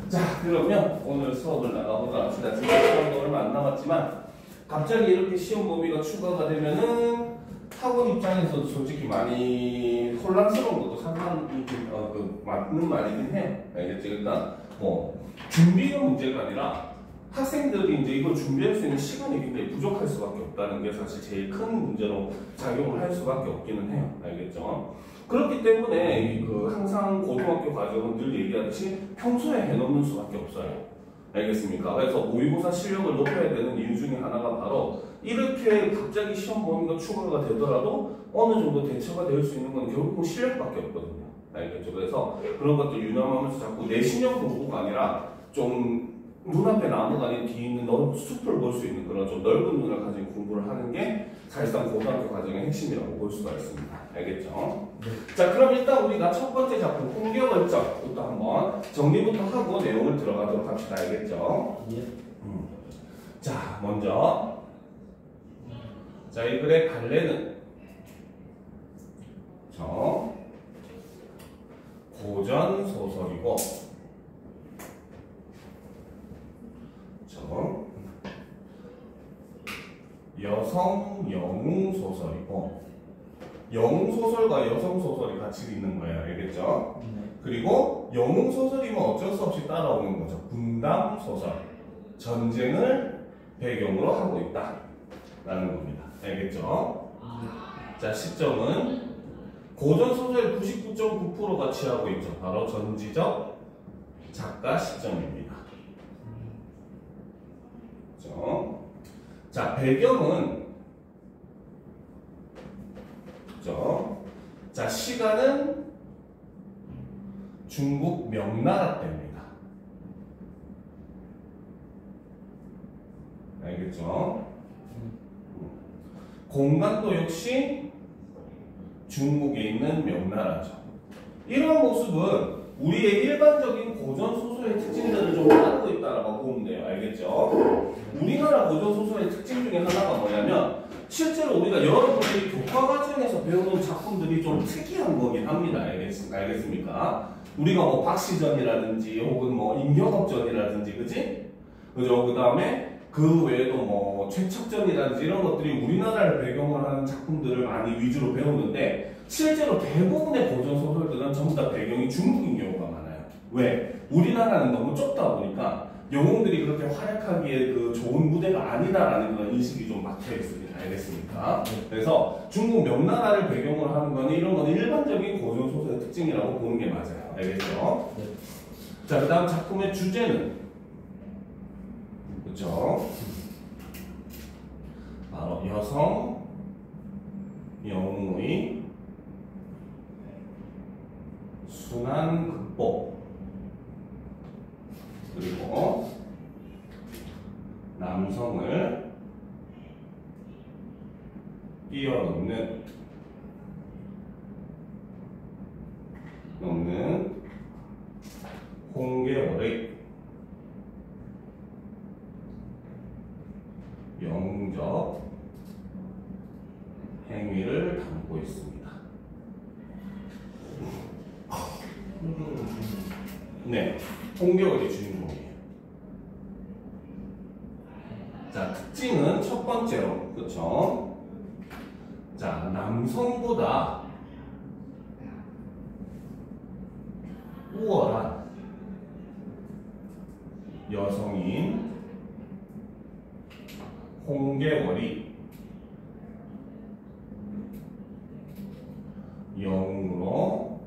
자, 그러면 오늘 수업을 나가보도록 합시다. 지금 시험도 얼마 안 남았지만 갑자기 이렇게 시험 범위가 추가가 되면은 학원 입장에서도 솔직히 많이 혼란스러운 것도 상당히 맞는 말이긴 해요. 알겠지? 일단 뭐 준비가 문제가 아니라 학생들이 이제 이걸 준비할 수 있는 시간이 굉장히 부족할 수밖에 없다는 게 사실 제일 큰 문제로 작용을 할 수밖에 없기는 해요. 알겠죠? 그렇기 때문에 항상 고등학교 과정은 늘 얘기하듯이 평소에 해놓는 수밖에 없어요. 알겠습니까? 그래서 모의고사 실력을 높여야 되는 이유 중에 하나가 바로 이렇게 갑자기 시험 범위가 추가가 되더라도 어느 정도 대처가 될 수 있는 건 결국은 실력밖에 없거든요. 알겠죠? 그래서 그런 것들 유념하면서 자꾸 내신형 공부가 아니라 좀 눈앞에 나무가 아닌 뒤에 있는 넓은 숲을 볼 수 있는 그런 좀 넓은 눈을 가진 공부를 하는 게 사실상 고등학교 과정의 핵심이라고 볼 수가 있습니다. 알겠죠? 네. 자, 그럼 일단 우리가 첫 번째 작품 홍계월적부터 한번 정리부터 하고 내용을 들어가도록 합시다. 알겠죠? 예. 자, 먼저 자, 이 글의 갈래는 고전 소설이고 여성 영웅 소설이고 영웅 소설과 여성 소설이 같이 있는 거예요. 알겠죠? 그리고 영웅 소설이면 어쩔 수 없이 따라오는 거죠. 분담 소설. 전쟁을 배경으로 하고 있다. 라는 겁니다. 알겠죠? 자, 시점은 고전 소설 99.9%가 취하고 있죠. 바로 전지적 작가 시점입니다. 그렇죠? 자, 배경은 그렇죠? 자, 시간은 중국 명나라 때입니다. 알겠죠? 공간도 역시 중국에 있는 명나라죠. 이런 모습은 우리의 일반적인 고전 소설의 특징들을 좀 따르고 있다라고 보면 돼요. 알겠죠? 우리나라 고전 소설의 특징 중에 하나가 뭐냐면 실제로 우리가 여러분들이 교과 과정에서 배우는 작품들이 좀 특이한 거긴 합니다. 알겠습니까? 우리가 뭐 박시전이라든지 혹은 뭐 임경업전이라든지 그지? 그죠? 그 다음에 그 외에도 뭐 최척전이라든지 이런 것들이 우리나라를 배경으로 하는 작품들을 많이 위주로 배우는데 실제로 대부분의 고전 소설들은 전부 다 배경이 중국인 경우가 많아요. 왜? 우리나라는 너무 좁다 보니까 영웅들이 그렇게 활약하기에 그 좋은 무대가 아니다라는 그런 인식이 좀 막혀 있습니다. 알겠습니까? 그래서 중국 명나라를 배경으로 하는 거는 이런 건 일반적인 고전 소설의 특징이라고 보는 게 맞아요. 알겠죠? 자, 그 다음 작품의 주제는 그렇죠? 바로 여성 영웅의 순환 극복 그리고 남성을 뛰어넘는 홍계월의 영웅적 행위를 담고 있습니다. 네, 홍계월이 주인공이에요. 자, 특징은 첫 번째로, 그쵸? 자, 남성보다 우월한 여성인 홍계월이 영웅으로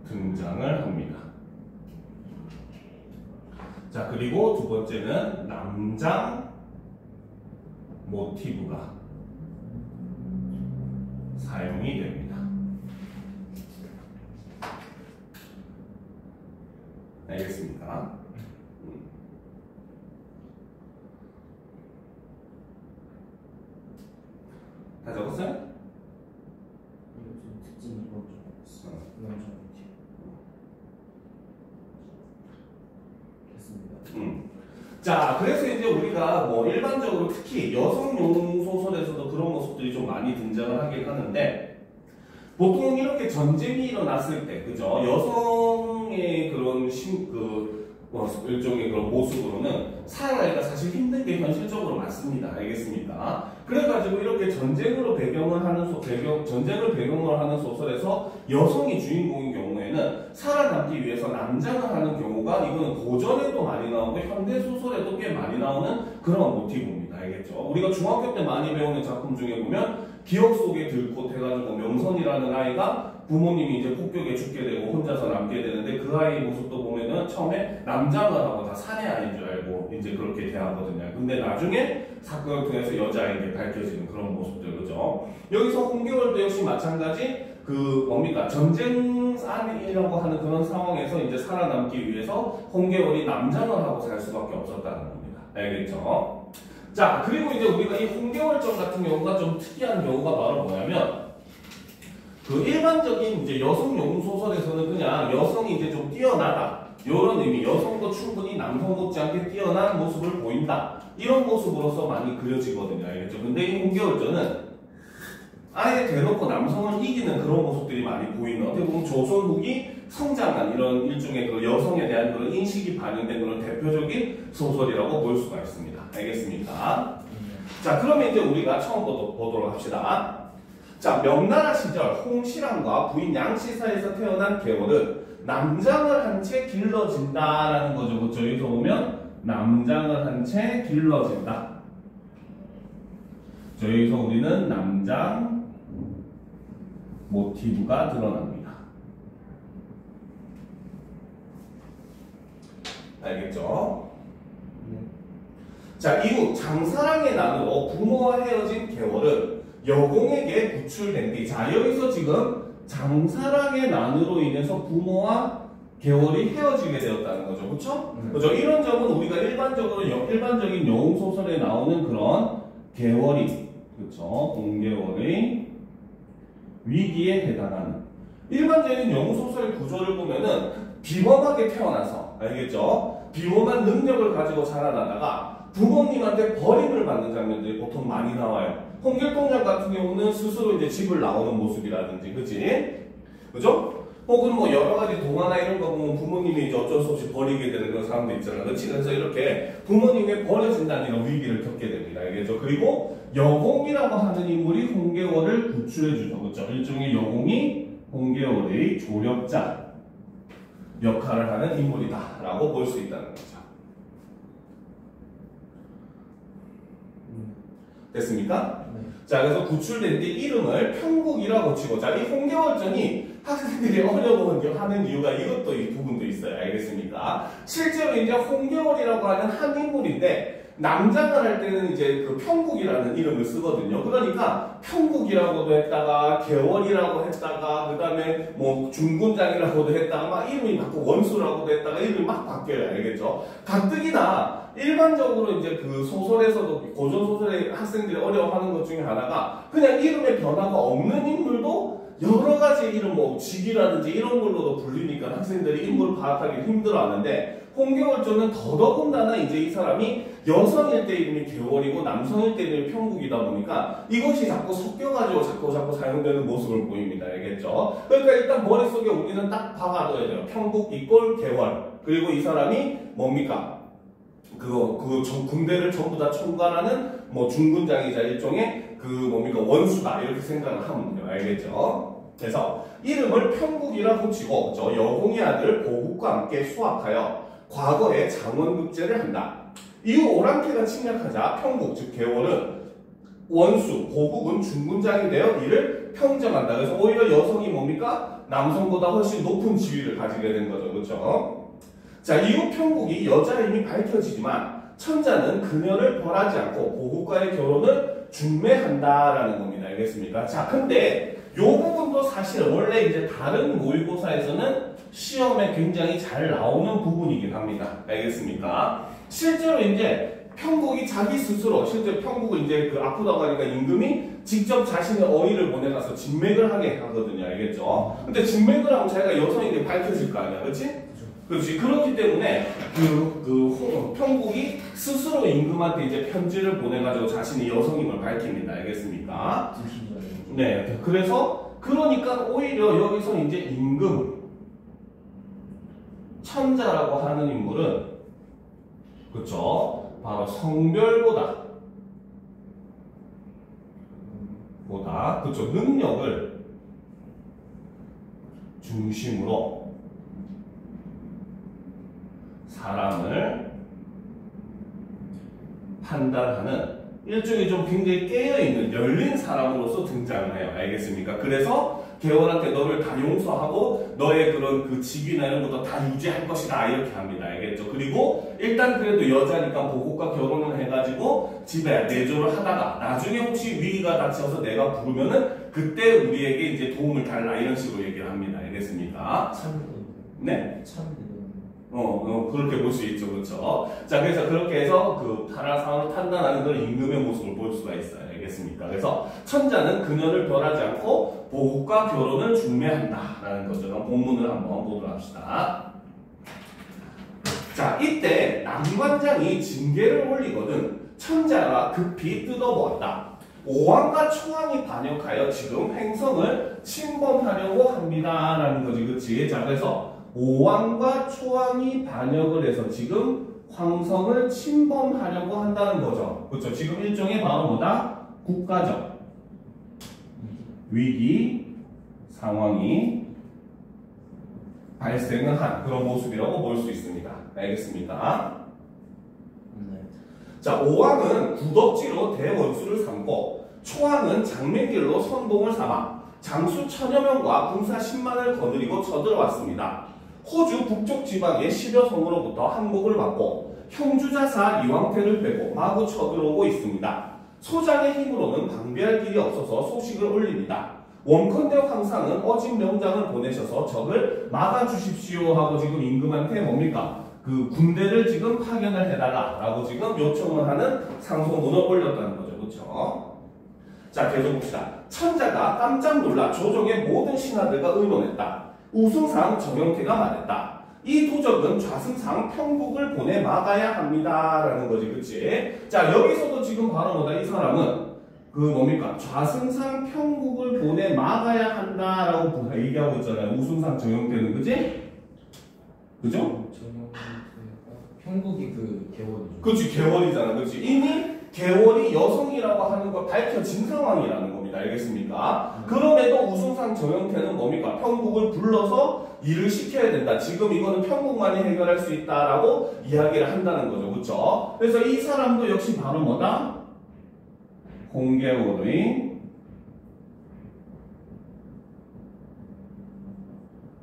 등장을 합니다. 자, 그리고 두 번째는 남장 모티브가 사용이 됩니다. 알겠습니까? 다 적었어요? 이거 좀 특징이 이거 좀 됐습니다. 자, 그래서 이제 우리가 뭐 일반적으로 특히 여성 영웅 소설에서도 그런 모습들이 좀 많이 등장을 하긴 하는데 보통 이렇게 전쟁이 일어났을 때, 그죠? 여성의 그런 일종의 그런 모습으로는 살아가기가 사실 힘든 게 현실적으로 많습니다. 알겠습니까? 그래가지고 이렇게 전쟁을 배경으로 하는 소설에서 여성이 주인공인 경우에는 살아남기 위해서 남장을 하는 경우가 이거는 고전에도 많이 나오고 현대 소설에도 꽤 많이 나오는 그런 모티브입니다. 알겠죠? 우리가 중학교 때 많이 배우는 작품 중에 보면 기억 속에 들꽃 해가지고 명선이라는 아이가 부모님이 이제 폭격에 죽게 되고 혼자서 남게 되는데 그 아이 모습도 보면은 처음에 남장을 하고 다 사내 아이인 줄 알고 이제 그렇게 대하거든요. 근데 나중에 사건을 통해서 여자아이게 밝혀지는 그런 모습들, 그죠? 여기서 홍계월도 역시 마찬가지 전쟁산이라고 하는 그런 상황에서 이제 살아남기 위해서 홍계월이 남장을 하고 살 수밖에 없었다는 겁니다. 알겠죠? 자, 그리고 이제 우리가 이 홍계월전 같은 경우가 좀 특이한 경우가 바로 뭐냐면 그 일반적인 이제 여성 영웅 소설에서는 그냥 여성이 이제 좀 뛰어나다 이런 의미, 여성도 충분히 남성 못지않게 뛰어난 모습을 보인다 이런 모습으로서 많이 그려지거든요. 알겠죠? 근데 이 홍계월전은 아예 대놓고 남성을 이기는 그런 모습들이 많이 보이는, 어떻게 보면 조선 후기 성장한 이런 일종의 그 여성에 대한 그런 인식이 반영된 그런 대표적인 소설이라고 볼 수가 있습니다. 알겠습니까? 자, 그러면 이제 우리가 처음 보도록 합시다. 자, 명나라 시절 홍실왕과 부인 양씨 사이에서 태어난 계월은 남장을 한 채 길러진다라는 거죠. 그렇죠? 여기서 보면 남장을 한 채 길러진다. 여기서 우리는 남장 모티브가 드러납니다. 알겠죠? 자, 이후 장사랑의 난으로 부모와 헤어진 계월은 여공에게 구출된 뒤, 자, 여기서 지금 장사랑의 난으로 인해서 부모와 계월이 헤어지게 되었다는 거죠. 그렇죠? 그렇죠? 이런 점은 우리가 일반적인 영웅 소설에 나오는 그런 계월이, 그렇죠? 홍계월의 위기에 해당하는 일반적인 영웅 소설의 구조를 보면은 비범하게 태어나서, 알겠죠? 비범한 능력을 가지고 자라나다가 부모님한테 버림을 받는 장면들이 보통 많이 나와요. 홍길동전 같은 경우는 스스로 이제 집을 나오는 모습이라든지, 그치? 그죠? 혹은 뭐 여러 가지 동화나 이런 거 보면 부모님이 이제 어쩔 수 없이 버리게 되는 그런 사람도 있잖아. 그치? 그래서 이렇게 부모님이 버려진다는 이런 위기를 겪게 됩니다. 알겠죠? 그리고 여공이라고 하는 인물이 홍계월을 구출해주죠. 그죠? 일종의 여공이 홍계월의 조력자 역할을 하는 인물이다 라고 볼 수 있다는 거죠. 됐습니까? 자, 그래서 구출된 뒤 이름을 평국이라고 치고, 자, 이 홍계월전이 학생들이 어려워하는 이유가 이것도 이 부분도 있어요. 알겠습니까? 실제로 이제 홍계월이라고 하는 한 인물인데 남장을 할 때는 이제 그 평국이라는 이름을 쓰거든요. 그러니까 평국이라고도 했다가 계월이라고 했다가 그 다음에 뭐 중군장이라고도 했다가 막 이름이 바뀌고 원수라고도 했다가 이름이 막 바뀌어요. 알겠죠? 가뜩이나 일반적으로 이제 그 소설에서도 고전 소설의 학생들이 어려워하는 것 중에 하나가 그냥 이름의 변화가 없는 인물도 여러 가지 이름, 뭐 직이라든지 이런 걸로도 불리니까 학생들이 인물을 파악하기 힘들어하는데 홍계월전은 더더군다나 이제 이 사람이 여성일 때 이름이 계월이고 남성일 때 이름이 평국이다 보니까 이것이 자꾸 섞여가지고 자꾸 사용되는 모습을 보입니다. 알겠죠? 그러니까 일단 머릿속에 우리는 딱 박아둬야 돼요. 평국 이꼴 계월. 그리고 이 사람이 뭡니까? 군대를 전부 다 총괄하는 뭐 중군장이자 일종의 원수다. 이렇게 생각을 하면 돼요. 알겠죠? 그래서 이름을 평국이라고 치고 저 여공의 아들 보국과 함께 수학하여 과거에 장원급제를 한다. 이후 오랑캐가 침략하자 평국 즉 계월은 원수, 보국은 중군장이 되어 이를 평정한다. 그래서 오히려 여성이 뭡니까? 남성보다 훨씬 높은 지위를 가지게 된 거죠. 그렇죠? 자, 이후 평국이 여자임이 밝혀지지만 천자는 그녀를 벌하지 않고 보국과의 결혼을 중매한다라는 겁니다. 알겠습니까? 자, 근데 요 부분도 사실 원래 이제 다른 모의고사에서는 시험에 굉장히 잘 나오는 부분이긴 합니다. 알겠습니까? 실제로 이제 평국이 자기 스스로, 실제 평국은 이제 그 아프다고 하니까 임금이 직접 자신의 어이를 보내가서 진맥을 하게 하거든요. 알겠죠? 근데 진맥을 하면 자기가 여성인데 밝혀질 거 아니야. 그렇지? 그렇지. 그렇기 때문에 평국이 스스로 임금한테 이제 편지를 보내가지고 자신이 여성임을 밝힙니다. 알겠습니까? 네. 그래서 그러니까 오히려 여기서 이제 임금 천자라고 하는 인물은 그쵸? 바로 성별보다 그쵸? 능력을 중심으로 사람을 판단하는 일종의 좀 굉장히 깨어있는 열린 사람으로서 등장을 해요. 알겠습니까? 그래서 개월한테 너를 다 용서하고 너의 그런 그 직위나 이런 것도 다 유지할 것이다 이렇게 합니다. 알겠죠? 그리고 일단 그래도 여자니까 보고과 결혼을 해가지고 집에 내조를 하다가 나중에 혹시 위기가 닥쳐서 내가 부르면은 그때 우리에게 이제 도움을 달라 이런 식으로 얘기를 합니다. 알겠습니까? 네? 그렇게 볼 수 있죠. 그렇죠? 자, 그래서 그렇게 해서 그 타락 상황을 판단하는 걸 임금의 모습을 볼 수가 있어요. 알겠습니까? 그래서 천자는 그녀를 별하지 않고 보국과 결혼을 중매한다라는 거죠. 그럼 본문을 한번 보도록 합시다. 자, 이때 남관장이 징계를 올리거든 천자가 급히 뜯어보았다. 오왕과 초왕이 반역하여 지금 행성을 침범하려고 합니다라는 거지. 그치? 자, 그래서 오왕과 초왕이 반역을 해서 지금 황성을 침범하려고 한다는 거죠. 그렇죠? 지금 일종의 바로 뭐다? 국가적 위기 상황이 발생을 한 그런 모습이라고 볼 수 있습니다. 알겠습니까? 자, 오왕은 구덕지로 대원수를 삼고 초왕은 장맹길로 선봉을 삼아 장수 천여 명과 군사 10만을 거느리고 쳐들어왔습니다. 호주 북쪽 지방의 10여 성으로부터 항복을 받고 형주자사 이왕태를 빼고 마구 쳐들어오고 있습니다. 소장의 힘으로는 방비할 길이 없어서 소식을 올립니다. 원컨대 황상은 어진 명장을 보내셔서 적을 막아주십시오 하고 지금 임금한테 뭡니까? 그 군대를 지금 파견을 해달라라고 지금 요청을 하는 상소문을 올렸다는 거죠. 그렇죠? 자, 계속 봅시다. 천자가 깜짝 놀라 조정의 모든 신하들과 의논했다. 우승상 정영태가 말했다. 이 도적은 좌승상 평국을 보내 막아야 합니다. 라는 거지. 그치? 자, 여기서도 지금 바로 뭐다? 이 사람은 그 뭡니까? 좌승상 평국을 보내 막아야 한다라고 얘기하고 있잖아요. 우승상 정영태는. 그치? 그죠? 평국이 그 개월이죠. 그치, 개월이잖아. 그치? 이미 개월이 여성이라고 하는 걸 밝혀진 상황이라는 겁니다. 알겠습니까? 그럼에도 우승상 정영태는 뭡니까? 평국을 불러서 일을 시켜야 된다. 지금 이거는 평국만이 해결할 수 있다라고 이야기를 한다는 거죠. 그쵸? 그래서 이 사람도 역시 바로 뭐다? 공개월의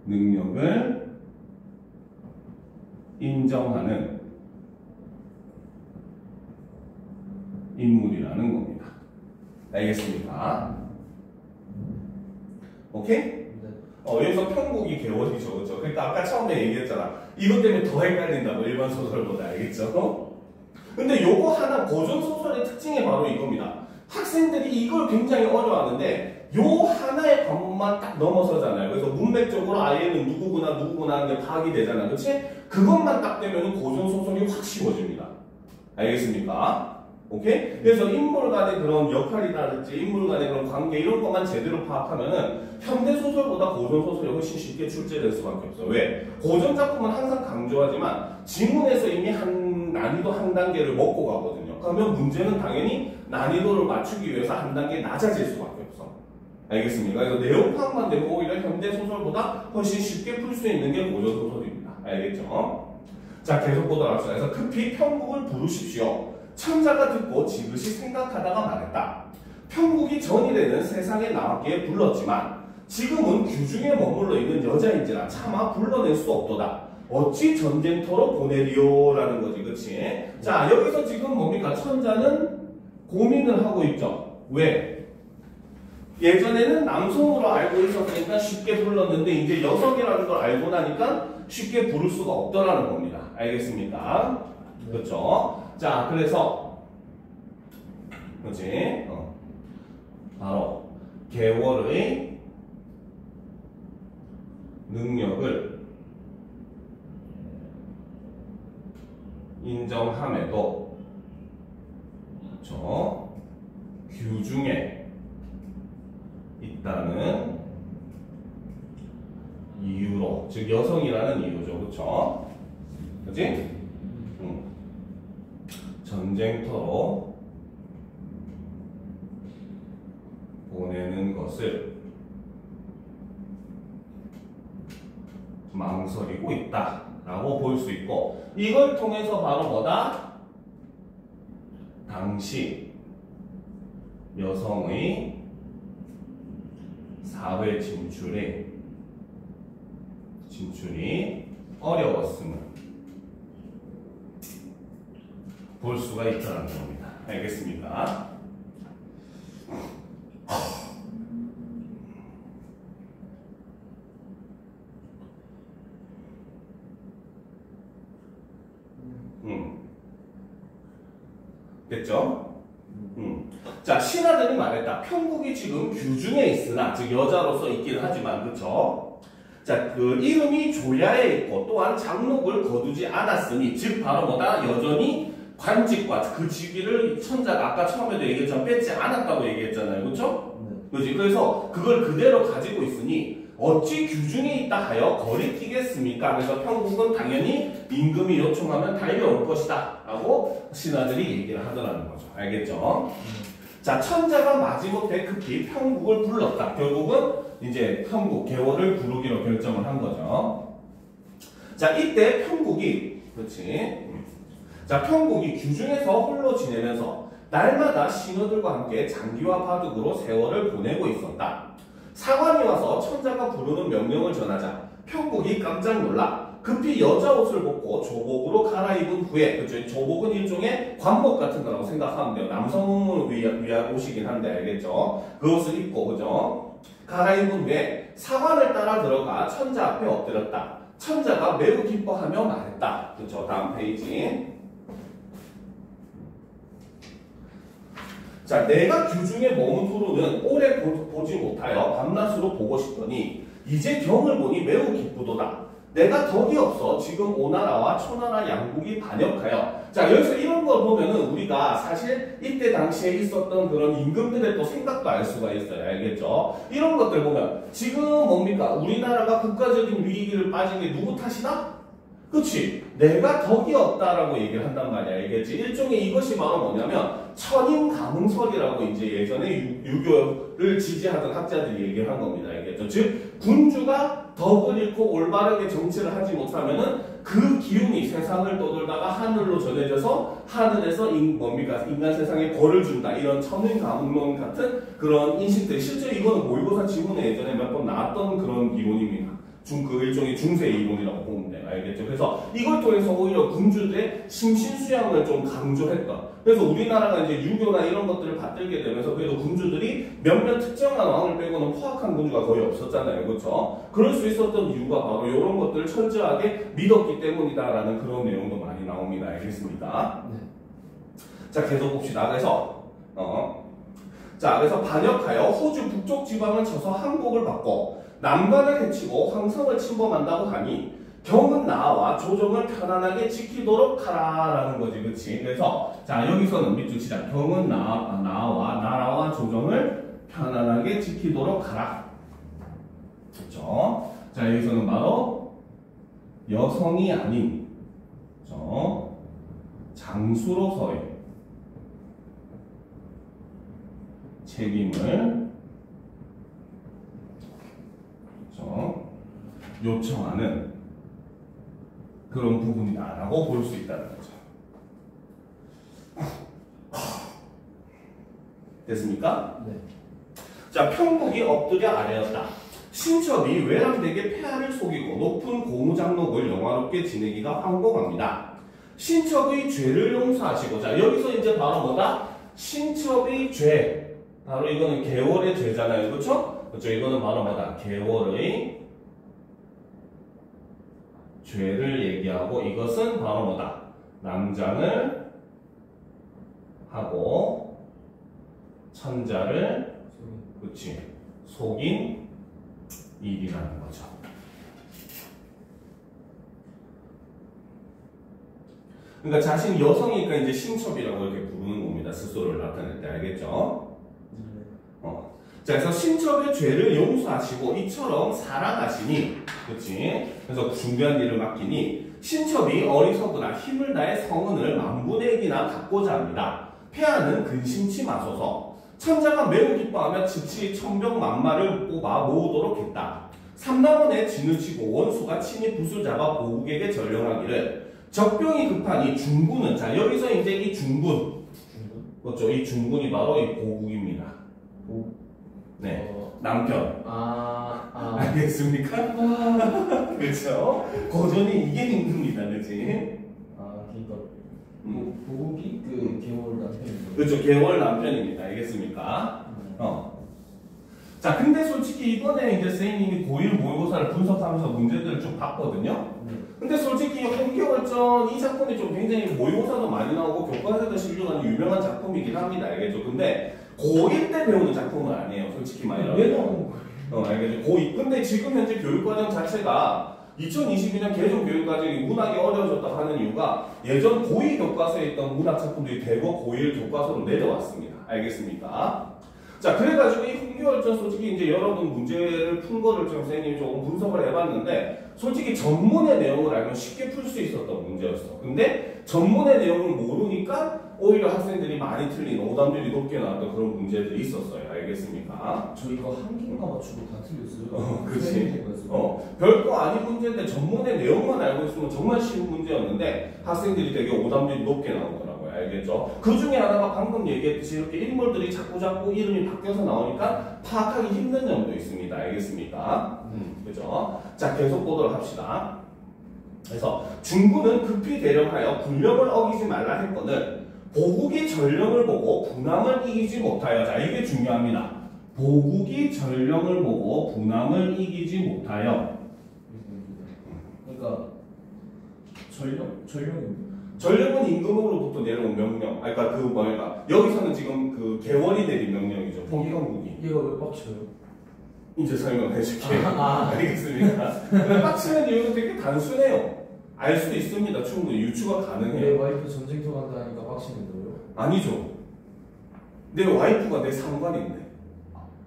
능력을 인정하는 인물이라는 겁니다. 알겠습니까? 오케이? 여기서 평국이 개월이죠. 그렇죠? 그러니까 아까 처음에 얘기했잖아. 이것 때문에 더 헷갈린다고 일반 소설보다. 알겠죠? 근데 요거 하나 고전 소설의 특징이 바로 이겁니다. 학생들이 이걸 굉장히 어려워하는데 요 하나의 관문만 딱 넘어서잖아요. 그래서 문맥적으로 얘는 누구구나 하는 게 파악이 되잖아. 그치? 그것만 딱 되면 고전 소설이 확 쉬워집니다. 알겠습니까? 오케이? 그래서 인물 간의 그런 역할이라든지 인물 간의 그런 관계 이런 것만 제대로 파악하면은 현대 소설보다 고전 소설이 훨씬 쉽게 출제될 수밖에 없어요. 왜? 고전 작품은 항상 강조하지만 지문에서 이미 난이도 한 단계를 먹고 가거든요. 그러면 문제는 당연히 난이도를 맞추기 위해서 한 단계 낮아질 수밖에 없어. 알겠습니까? 그래서 내용 파악만 되고 오히려 현대 소설보다 훨씬 쉽게 풀 수 있는 게 고전 소설입니다. 알겠죠? 자, 계속 보도록 합시다. 그래서 급히 평국을 부르십시오. 천자가 듣고 지그시 생각하다가 말했다. 평국이 전일에는 세상에 나왔기에 불렀지만 지금은 규중에 머물러 있는 여자인지라 차마 불러낼 수 없도다. 어찌 전쟁터로 보내리오? 라는 거지. 그치? 자, 여기서 지금 뭡니까? 천자는 고민을 하고 있죠. 왜? 예전에는 남성으로 알고 있었으니까 쉽게 불렀는데 이제 여성이라는 걸 알고 나니까 쉽게 부를 수가 없더라는 겁니다. 알겠습니까? 그렇죠? 자, 그래서 그렇지? 바로 개월의 능력을 인정함에도 그렇죠? 규중에 있다는 이유로, 즉 여성이라는 이유죠, 그렇죠? 그렇지? 전쟁터로 보내는 것을 망설이고 있다라고 볼 수 있고, 이걸 통해서 바로 뭐다? 당시 여성의 사회 진출이 어려웠음을 볼 수가 있다는 겁니다. 알겠습니까? 됐죠? 자, 신하들이 말했다. 편국이 지금 규중에 있으나, 즉 여자로서 있기는 하지만, 그쵸? 자, 그 이름이 조야에 있고 또한 장록을 거두지 않았으니, 즉 바로 뭐다? 여전히 관직과 그 직위를 천자가 아까 처음에도 얘기했지만 뺏지 않았다고 얘기했잖아요, 그렇죠? 그렇지? 그래서 그걸 그대로 가지고 있으니 어찌 규중에 있다 하여 거리끼겠습니까? 그래서 편국은 당연히 임금이 요청하면 달려올 것이다 라고 신하들이 얘기를 하더라는 거죠. 알겠죠? 자, 천자가 마지못해 급히 편국을 불렀다. 결국은 이제 편국, 개월을 부르기로 결정을 한 거죠. 자, 이때 편국이, 그렇지? 자, 편국이 규중에서 홀로 지내면서 날마다 신하들과 함께 장기와 바둑으로 세월을 보내고 있었다. 사관이 와서 천자가 부르는 명령을 전하자 편국이 깜짝 놀라 급히 여자 옷을 벗고 조복으로 갈아입은 후에, 그렇죠? 조복은 일종의 관복 같은 거라고 생각하면 돼요. 남성을 위한 옷이긴 한데, 알겠죠? 그 옷을 입고, 그죠? 갈아입은 후에 사관을 따라 들어가 천자 앞에 엎드렸다. 천자가 매우 기뻐하며 말했다. 그렇죠? 다음 페이지. 자, 내가 규중에 머문 후로는 오래 보지 못하여 밤낮으로 보고 싶더니 이제 경을 보니 매우 기쁘도다. 내가 덕이 없어 지금 오나라와 초나라 양국이 반역하여. 자, 여기서 이런 걸 보면은 우리가 사실 이때 당시에 있었던 그런 임금들의 또 생각도 알 수가 있어요. 알겠죠? 이런 것들 보면 지금 뭡니까? 우리나라가 국가적인 위기를 빠진 게 누구 탓이다? 그치? 내가 덕이 없다라고 얘기를 한단 말이야. 알겠지? 일종의 이것이 바로 뭐냐면 천인가문설이라고 이제 예전에 유교를 지지하던 학자들이 얘기를 한 겁니다. 알겠죠? 즉 군주가 덕을 잃고 올바르게 정치를 하지 못하면은 그 기운이 세상을 떠돌다가 하늘로 전해져서 하늘에서 인간 세상에 벌을 준다. 이런 천인가문론 같은 그런 인식들이 실제로 이거는 모의고사 지문에 예전에 몇 번 나왔던 그런 이론입니다. 그 일종의 중세 이론이라고 보면 돼요. 알겠죠? 그래서 이걸 통해서 오히려 군주들의 심신수양을 좀 강조했던. 그래서 우리나라가 이제 유교나 이런 것들을 받들게 되면서 그래도 군주들이 몇몇 특정한 왕을 빼고는 포악한 군주가 거의 없었잖아요. 그렇죠? 그럴 수 있었던 이유가 바로 이런 것들을 철저하게 믿었기 때문이다라는 그런 내용도 많이 나옵니다. 알겠습니까? 네. 자, 계속 봅시다. 그래서 그래서 반역하여 호주 북쪽 지방을 쳐서 항복을 받고 남관을 해치고 황성을 침범한다고 하니 경은 나와 조정을 편안하게 지키도록 하라라는 거지, 그렇지? 그래서 자, 여기서는 밑줄 치자. 경은 나와 나라와 조정을 편안하게 지키도록 하라. 그렇죠? 자, 여기서는 바로 여성이 아닌, 그렇죠? 장수로서의 책임을 요청하는 그런 부분이다라고 볼 수 있다는 거죠. 됐습니까? 네. 자, 편국이 엎드려 아래였다. 신첩이 외람되게 폐하를 속이고 높은 고무장록을 영화롭게 지내기가 황공합니다. 신첩의 죄를 용서하시고, 자, 여기서 이제 바로 뭐다? 신첩의 죄. 바로 이거는 계월의 죄잖아요. 그렇죠? 그렇죠? 이거는 바로 뭐다? 계월의 죄를 얘기하고, 이것은 바로 뭐다? 남장을 하고 천자를, 그치, 속인 일이라는 거죠. 그러니까 자신이 여성이니까 이제 신첩이라고 이렇게 부르는 겁니다. 스스로를 나타낼 때. 알겠죠? 자, 그래서 신첩의 죄를 용서하시고 이처럼 사랑하시니 그렇지? 그래서 중대한 일을 맡기니 신첩이 어리석으나 힘을 다해 성은을 만분의 1이나 갖고자 합니다. 폐하는 근심치 마소서. 천자가 매우 기뻐하며 즉시 천병만마를 뽑아 모으도록 했다. 삼남원에 진을 치고 원수가 친히 붓을 잡아 보국에게 전령하기를 적병이 급하니 중군은 자 여기서 이제 이 중군 그렇죠? 이 중군이 바로 이 보국입니다. 네 남편 알겠습니까? 그렇죠? 고전이 이게 힘듭니다, 그렇지? 그러니까 보국이 그 개월 남편이죠. 그렇죠, 개월 남편입니다. 알겠습니까? 자, 근데 솔직히 이번에 이제 선생님이 고1 모의고사를 분석하면서 문제들을 좀 봤거든요. 근데 솔직히 홍계월전 이 작품이 좀 굉장히 모의고사도 많이 나오고 교과서에도 실려가는 유명한 작품이긴 합니다. 알겠죠? 근데 고1 때 배우는 작품은 아니에요. 솔직히 말하면. 왜 나오는 거예요? 알겠죠? 고2. 근데 지금 현재 교육과정 자체가 2022년 개정 교육과정이 문학이 어려워졌다 하는 이유가 예전 고2 교과서에 있던 문학 작품들이 대거 고1 교과서로 내려왔습니다. 알겠습니까? 자, 그래가지고 이 홍계월전 솔직히 이제 여러분 문제를 푼 거를 좀 선생님이 조금 분석을 해봤는데 솔직히 전문의 내용을 알면 쉽게 풀 수 있었던 문제였어. 근데 전문의 내용을 모르니까 오히려 학생들이 많이 틀린 오답률이 높게 나왔던 그런 문제들이 있었어요. 알겠습니까? 저 이거 한 개인가 맞추고 다 틀렸어요. 그치. 별거 아닌 문제인데 전문의 내용만 알고 있으면 정말 쉬운 문제였는데 학생들이 되게 오답률이 높게 나오더라고요. 알겠죠? 그 중에 하나가 방금 얘기했듯이 이렇게 인물들이 자꾸 이름이 바뀌어서 나오니까 파악하기 힘든 점도 있습니다. 알겠습니까? 그죠? 자, 계속 보도록 합시다. 그래서 중군은 급히 대령하여 군령을 어기지 말라 했거늘 보국이 전령을 보고 분함을 이기지 못하여 자, 이게 중요합니다. 보국이 전령을 보고 분함을 이기지 못하여 그러니까 전령은 임금으로부터 내려온 명령. 그러니까 그 뭐랄까 여기서는 지금 그 개월이 내린 명령이죠. 포기건국이. 얘가 왜 빡쳐요? 이제 설명해줄게. 알겠습니까? 빡치는 이유는 되게 단순해요. 알 수 있습니다. 충분히 유추가 가능해요. 내 와이프 전쟁터 간다니까 빡치는 거예요? 아니죠. 내 와이프가 내 상관인데.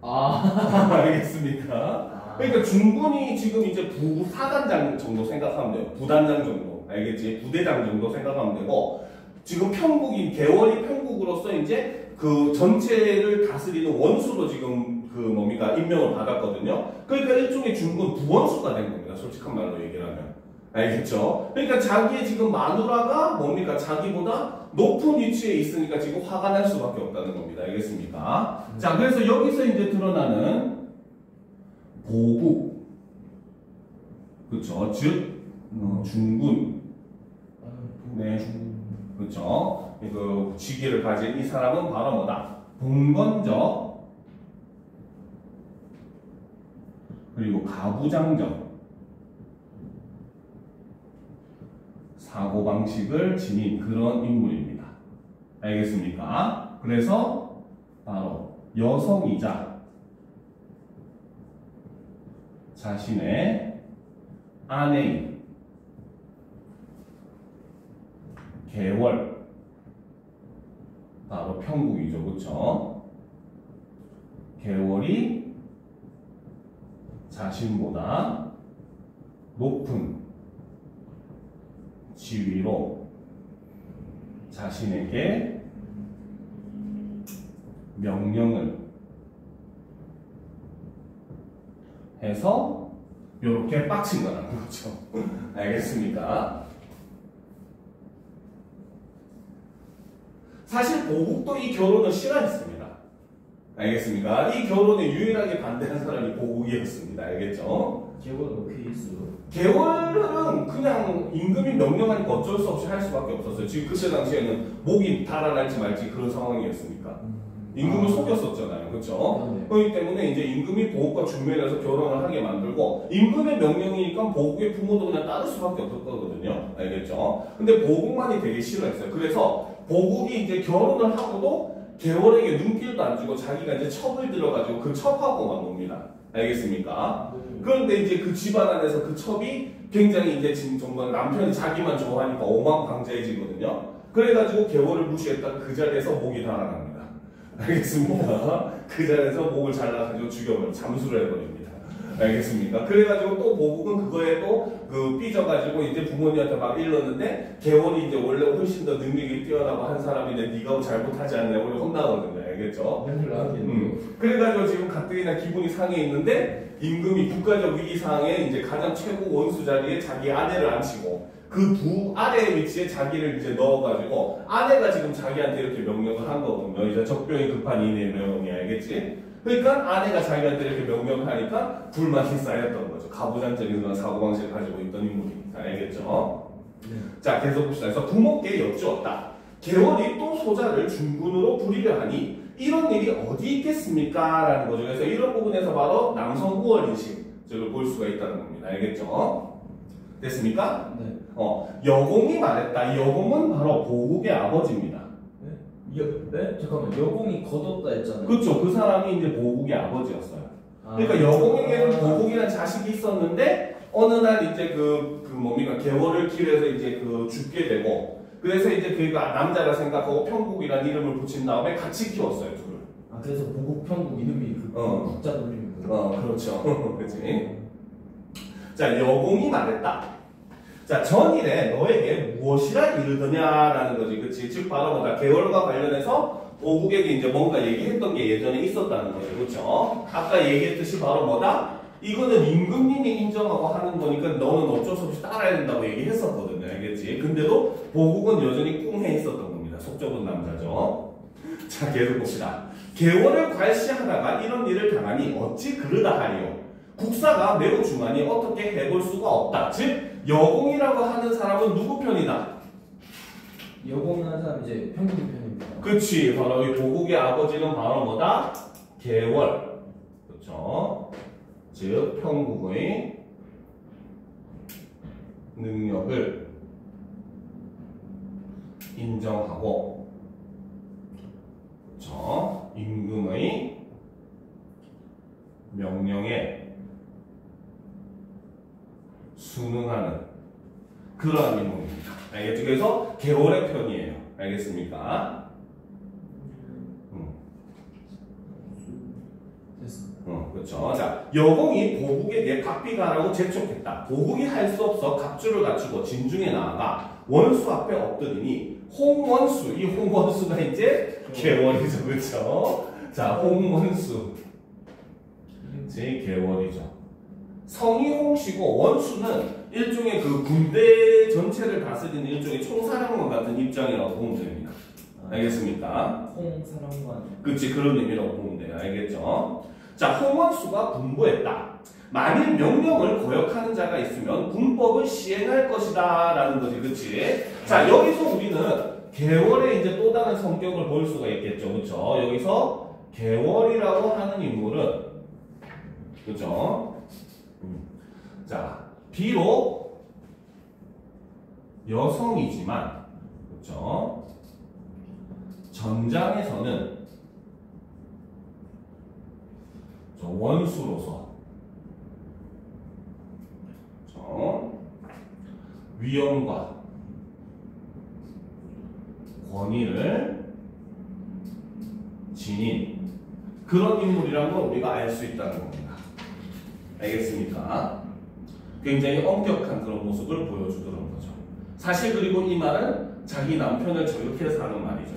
알겠습니까? 그러니까 중군이 지금 이제 부사단장 정도 생각하면 돼요. 부단장 정도. 알겠지? 부대장 정도 생각하면 되고 지금 평국인 개월이 평국으로서 이제 그 전체를 다스리는 원수로 지금 그 뭡니까 임명을 받았거든요. 그러니까 일종의 중군 부원수가 된 겁니다. 솔직한 말로 얘기를 하면. 알겠죠? 그러니까 자기의 지금 마누라가 뭡니까 자기보다 높은 위치에 있으니까 지금 화가 날 수밖에 없다는 겁니다. 알겠습니까? 자, 그래서 여기서 이제 드러나는 보국, 그렇죠? 즉 중군, 네, 그렇죠? 그 직위를 가진 이 사람은 바로 뭐다? 봉건적 그리고 가부장적 사고방식을 지닌 그런 인물입니다. 알겠습니까? 그래서 바로 여성이자 자신의 아내인 개월 바로 평국이죠. 그렇죠? 개월이 자신보다 높은 지위로 자신에게 명령을 해서 이렇게 빡친 거라는 거죠. 알겠습니까? 사실 보국도 이 결혼을 싫어했습니다. 알겠습니까? 이 결혼에 유일하게 반대한 사람이 보국이었습니다. 알겠죠? 개월은 어떻게 있어요? 개월은 그냥 임금이 명령하니까 어쩔 수 없이 할 수밖에 없었어요. 지금 그때 당시에는 목이 달아날지 말지 그런 상황이었으니까. 임금을 속였었잖아요. 그렇죠? 그렇기 때문에 이제 임금이 보국과 중매해서 결혼을 하게 만들고 임금의 명령이니까 보국의 부모도 그냥 따를 수밖에 없었거든요. 알겠죠? 근데 보국만이 되게 싫어했어요. 그래서 보국이 이제 결혼을 하고도 개월에게 눈길도 안 주고 자기가 이제 첩을 들어가지고 그 첩하고만 놉니다. 알겠습니까? 그런데 이제 그 집안 안에서 그 첩이 굉장히 이제 지금 정말 남편이 자기만 좋아하니까 오만방자해지거든요. 그래가지고 개월을 무시했다가 그 자리에서 목이 달아납니다. 알겠습니까? 그 자리에서 목을 잘라가지고 죽여버려 잠수를 해버립니다. 알겠습니까? 그래가지고 또 보국은 그거에 또 그 삐져가지고 이제 부모님한테 막 일렀는데 개월이 이제 원래 훨씬 더 능력이 뛰어나고 한 사람인데 네가 잘못하지 않냐고 혼나거든요. 알겠죠? 맨날 나왔겠네요. 그래가지고 지금 가뜩이나 기분이 상해 있는데 임금이 국가적 위기 상황에 이제 가장 최고 원수 자리에 자기 아내를 앉히고 그 부 아래의 위치에 자기를 이제 넣어가지고 아내가 지금 자기한테 이렇게 명령을 한 거거든요. 이제 적병이 급한 이내 명령이 알겠지? 그러니까 아내가 자기한테 이렇게 명령을 하니까 불만이 쌓였던 거죠. 가부장적인 그런 사고방식을 가지고 있던 인물입니다. 알겠죠? 네. 자, 계속 봅시다. 그래서 부모께 여쭈었다. 개월이 또 소자를 중군으로 부리려 하니 이런 일이 어디 있겠습니까? 라는 거죠. 그래서 이런 부분에서 바로 남성 후원인식을 볼 수가 있다는 겁니다. 알겠죠? 됐습니까? 네. 여공이 말했다. 이 여공은 바로 보국의 아버지입니다. 네? 잠깐만, 여공이 거뒀다 했잖아요. 그렇죠. 그 사람이 이제 보국의 아버지였어요. 아, 그러니까 여공에게는 보국이라는 자식이 있었는데 어느 날 이제 뭡니까 개월을 길에서 이제 죽게 되고 그래서 이제 그가 남자라 생각하고 평국이라는 이름을 붙인 다음에 같이 키웠어요 둘을. 아, 그래서 보국평국 이름이 국자 돌림이고요. 그렇죠. 그렇지. 자, 여공이 말했다. 자, 전일에 너에게 무엇이라 이르더냐라는 거지, 그렇지? 즉 바로 뭐다 계월과 관련해서 보국에게 이제 뭔가 얘기했던 게 예전에 있었다는 거죠, 그렇죠? 아까 얘기했듯이 바로 뭐다? 이거는 임금님이 인정하고 하는 거니까 너는 어쩔 수 없이 따라야 된다고 얘기했었거든요, 알겠지? 근데도 보국은 여전히 꿍해 있었던 겁니다. 속 좁은 남자죠. 자, 계속 봅시다. 계월을 괄시하다가 이런 일을 당하니 어찌 그르다 하리요? 국사가 매우 중하니 어떻게 해볼 수가 없다. 즉 여공이라고 하는 사람은 누구 편이다? 여공을 하는 사람 이제 평국 편입니다. 그치. 바로 이 보국의 아버지는 바로 뭐다? 계월. 그렇죠. 즉 평국의 능력을 인정하고 그렇죠. 임금의 명령에 순응하는 그러한 인물입니다. 알겠죠? 그래서 계월의 편이에요. 알겠습니까? 됐어. 그렇죠. 자, 여공이 보국에게 각비가라고 재촉했다. 보국이 할 수 없어 갑주를 갖추고 진중에 나아가 원수 앞에 엎드리니 홍원수, 이 홍원수가 이제 계월이죠. 그렇죠? 자, 홍원수. 제 계월이죠. 성이 홍씨고 원수는 일종의 그 군대 전체를 다스리는 일종의 총사령관 같은 입장이라고 보면 됩니다. 알겠습니까? 홍사령관. 그치, 그런 의미라고 보면 돼요. 알겠죠? 자, 홍원수가 분부했다. 만일 명령을 거역하는 자가 있으면 군법을 시행할 것이다 라는 거지, 그치? 자, 여기서 우리는 계월의 이제 또 다른 성격을 볼 수가 있겠죠, 그쵸? 여기서 계월이라고 하는 인물은 그죠? 자, 비록 여성이지만, 그죠? 전장에서는 원수로서, 그죠? 위엄과 권위를 지닌 그런 인물이라는 걸 우리가 알 수 있다는 겁니다. 알겠습니까? 굉장히 엄격한 그런 모습을 보여주더라는 거죠. 사실 그리고 이 말은 자기 남편을 저격해서 하는 말이죠.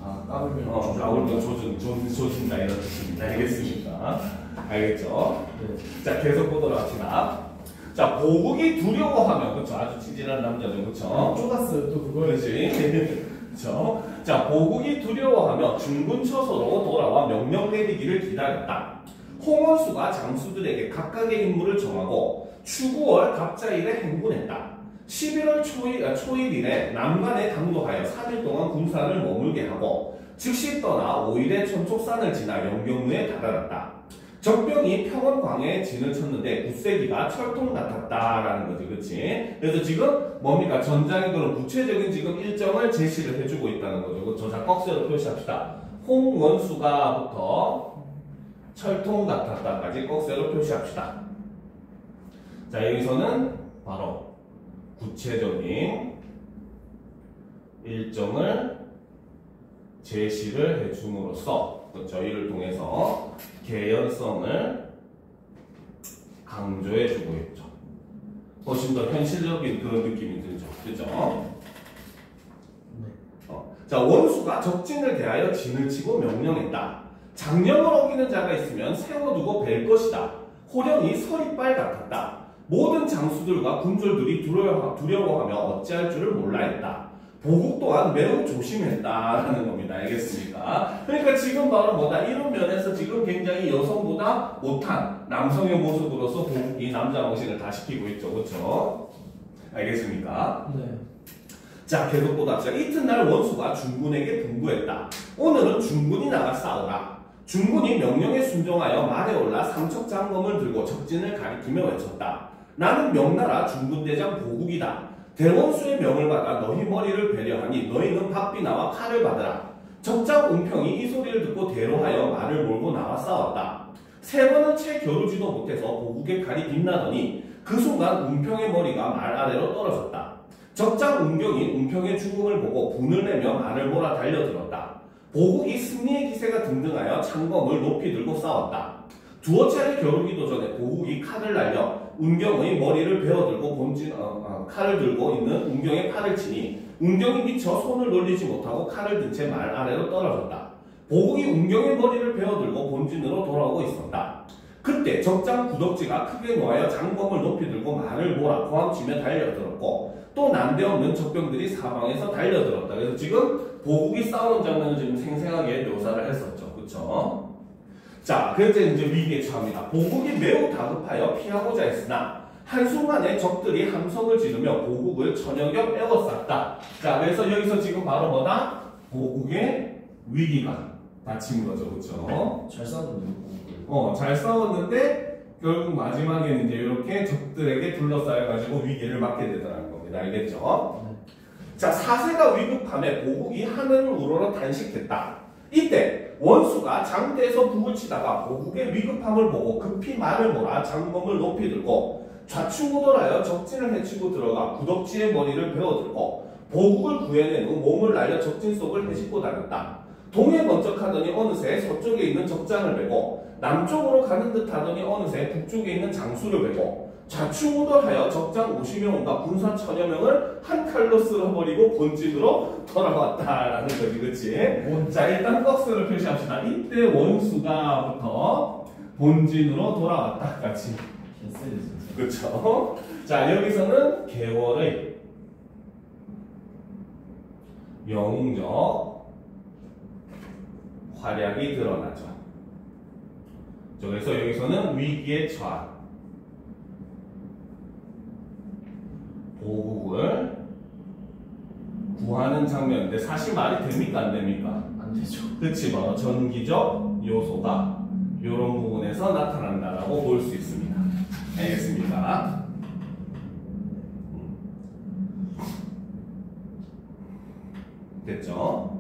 아, 까불면 까불면 조진다 이런 뜻입니다. 알겠습니까? 알겠죠? 네. 자, 계속 보도록 합시다. 자, 보국이 두려워하면, 그쵸? 아주 치질한 남자죠, 그쵸? 좁았어요, 또 그거였지. 그렇지. 그쵸? 자, 보국이 두려워하며 중군 처소로 돌아와 명령 내리기를 기다렸다. 홍원수가 장수들에게 각각의 임무를 정하고 추구월 갑자일에 행군했다. 11월 초일에 남간에 당도하여 3일 동안 군사를 머물게 하고 즉시 떠나 5일에 천촉산을 지나 영경루에 다다랐다. 적병이 평원광에 진을 쳤는데 굳세기가 철통 같았다라는 거지, 그렇지? 그래서 지금 뭡니까? 전장의 그런 구체적인 지금 일정을 제시를 해주고 있다는 거죠. 그렇죠? 자, 꺽쇠로 표시합시다. 홍원수가부터 철통 같았다까지 꺽쇠로 표시합시다. 자, 여기서는 바로 구체적인 일정을 제시를 해줌으로써 저희를 통해서 개연성을 강조해주고 있죠. 훨씬 더 현실적인 그런 느낌이 들죠. 그죠? 자, 원수가 적진을 대하여 진을 치고 명령했다. 장령을 어기는 자가 있으면 세워두고 뵐 것이다. 호령이 서리빨 같았다. 모든 장수들과 군졸들이 두려워하며 어찌할 줄을 몰라 했다. 보국 또한 매우 조심했다라는 겁니다. 알겠습니까? 그러니까 지금 바로 뭐다? 이런 면에서 지금 굉장히 여성보다 못한 남성의 모습으로서 보국이 남자 망신을 다 시키고 있죠. 그렇죠? 알겠습니까? 네. 자, 계속 보답시다. 이튿날 원수가 중군에게 분부했다. 오늘은 중군이 나가 싸우라. 중군이 명령에 순종하여 말에 올라 삼척장검을 들고 적진을 가리키며 외쳤다. 나는 명나라 중군대장 보국이다. 대원수의 명을 받아 너희 머리를 배려하니 너희는 박비나와 칼을 받으라. 적장 웅평이 이 소리를 듣고 대로하여 말을 몰고 나와 싸웠다. 세 번은 채 겨루지도 못해서 보국의 칼이 빛나더니 그 순간 웅평의 머리가 말 아래로 떨어졌다. 적장 웅경이 웅평의 죽음을 보고 분을 내며 말을 몰아 달려들었다. 보국이 승리의 기세가 등등하여 창검을 높이 들고 싸웠다. 두어 차례 겨루기도 전에 보국이 칼을 날려 웅경의 머리를 베어들고 칼을 들고 있는 웅경의 팔을 치니 웅경이 미쳐 손을 놀리지 못하고 칼을 든 채 말 아래로 떨어졌다. 보국이 웅경의 머리를 베어들고 본진으로 돌아오고 있었다. 그때 적장 구덕지가 크게 놓아여 장검을 높이 들고 말을 몰아 고함치며 달려들었고 또 난데없는 적병들이 사방에서 달려들었다. 그래서 지금 보국이 싸우는 장면을 지금 생생하게 묘사를 했었죠. 그쵸? 자, 그래서 이제 위기에 처합니다. 보국이 매우 다급하여 피하고자 했으나 한순간에 적들이 함성을 지르며 보국을 천여겹 에워쌌다. 자, 그래서 여기서 지금 바로 뭐다? 보국의 위기가 닥친 거죠. 그쵸? 잘 싸웠는데. 잘 싸웠는데 결국 마지막에는 이제 이렇게 적들에게 둘러싸여가지고 위기를 맞게 되더라는 겁니다. 알겠죠? 자, 사세가 위급함에 보국이 하늘을 우러러 단식했다. 이때 원수가 장대에서 북을 치다가 보국의 위급함을 보고 급히 말을 몰아 장검을 높이 들고 좌충우돌하여 적진을 헤치고 들어가 구덕지의 머리를 베어들고 보국을 구해낸 후 몸을 날려 적진 속을 헤집고 다녔다. 동해 번쩍하더니 어느새 서쪽에 있는 적장을 베고 남쪽으로 가는 듯 하더니 어느새 북쪽에 있는 장수를 베고 좌충우돌하여 적장 50명과 군사 1000여 명을 한 칼로 쓸어버리고 본진으로 돌아왔다라는 거지. 그치? 자, 일단 박스를 표시합시다. 이때 원수가부터 본진으로 돌아왔다. 같이. 그쵸? 자, 여기서는 개월의 영웅적 활약이 드러나죠. 그래서 여기서는 위기에 처한 보국을 구하는 장면인데 사실 말이 됩니까? 안 됩니까? 안 되죠. 그치, 바로 전기적 요소가 이런 부분에서 나타난다라고 볼 수 있습니다. 알겠습니까? 됐죠?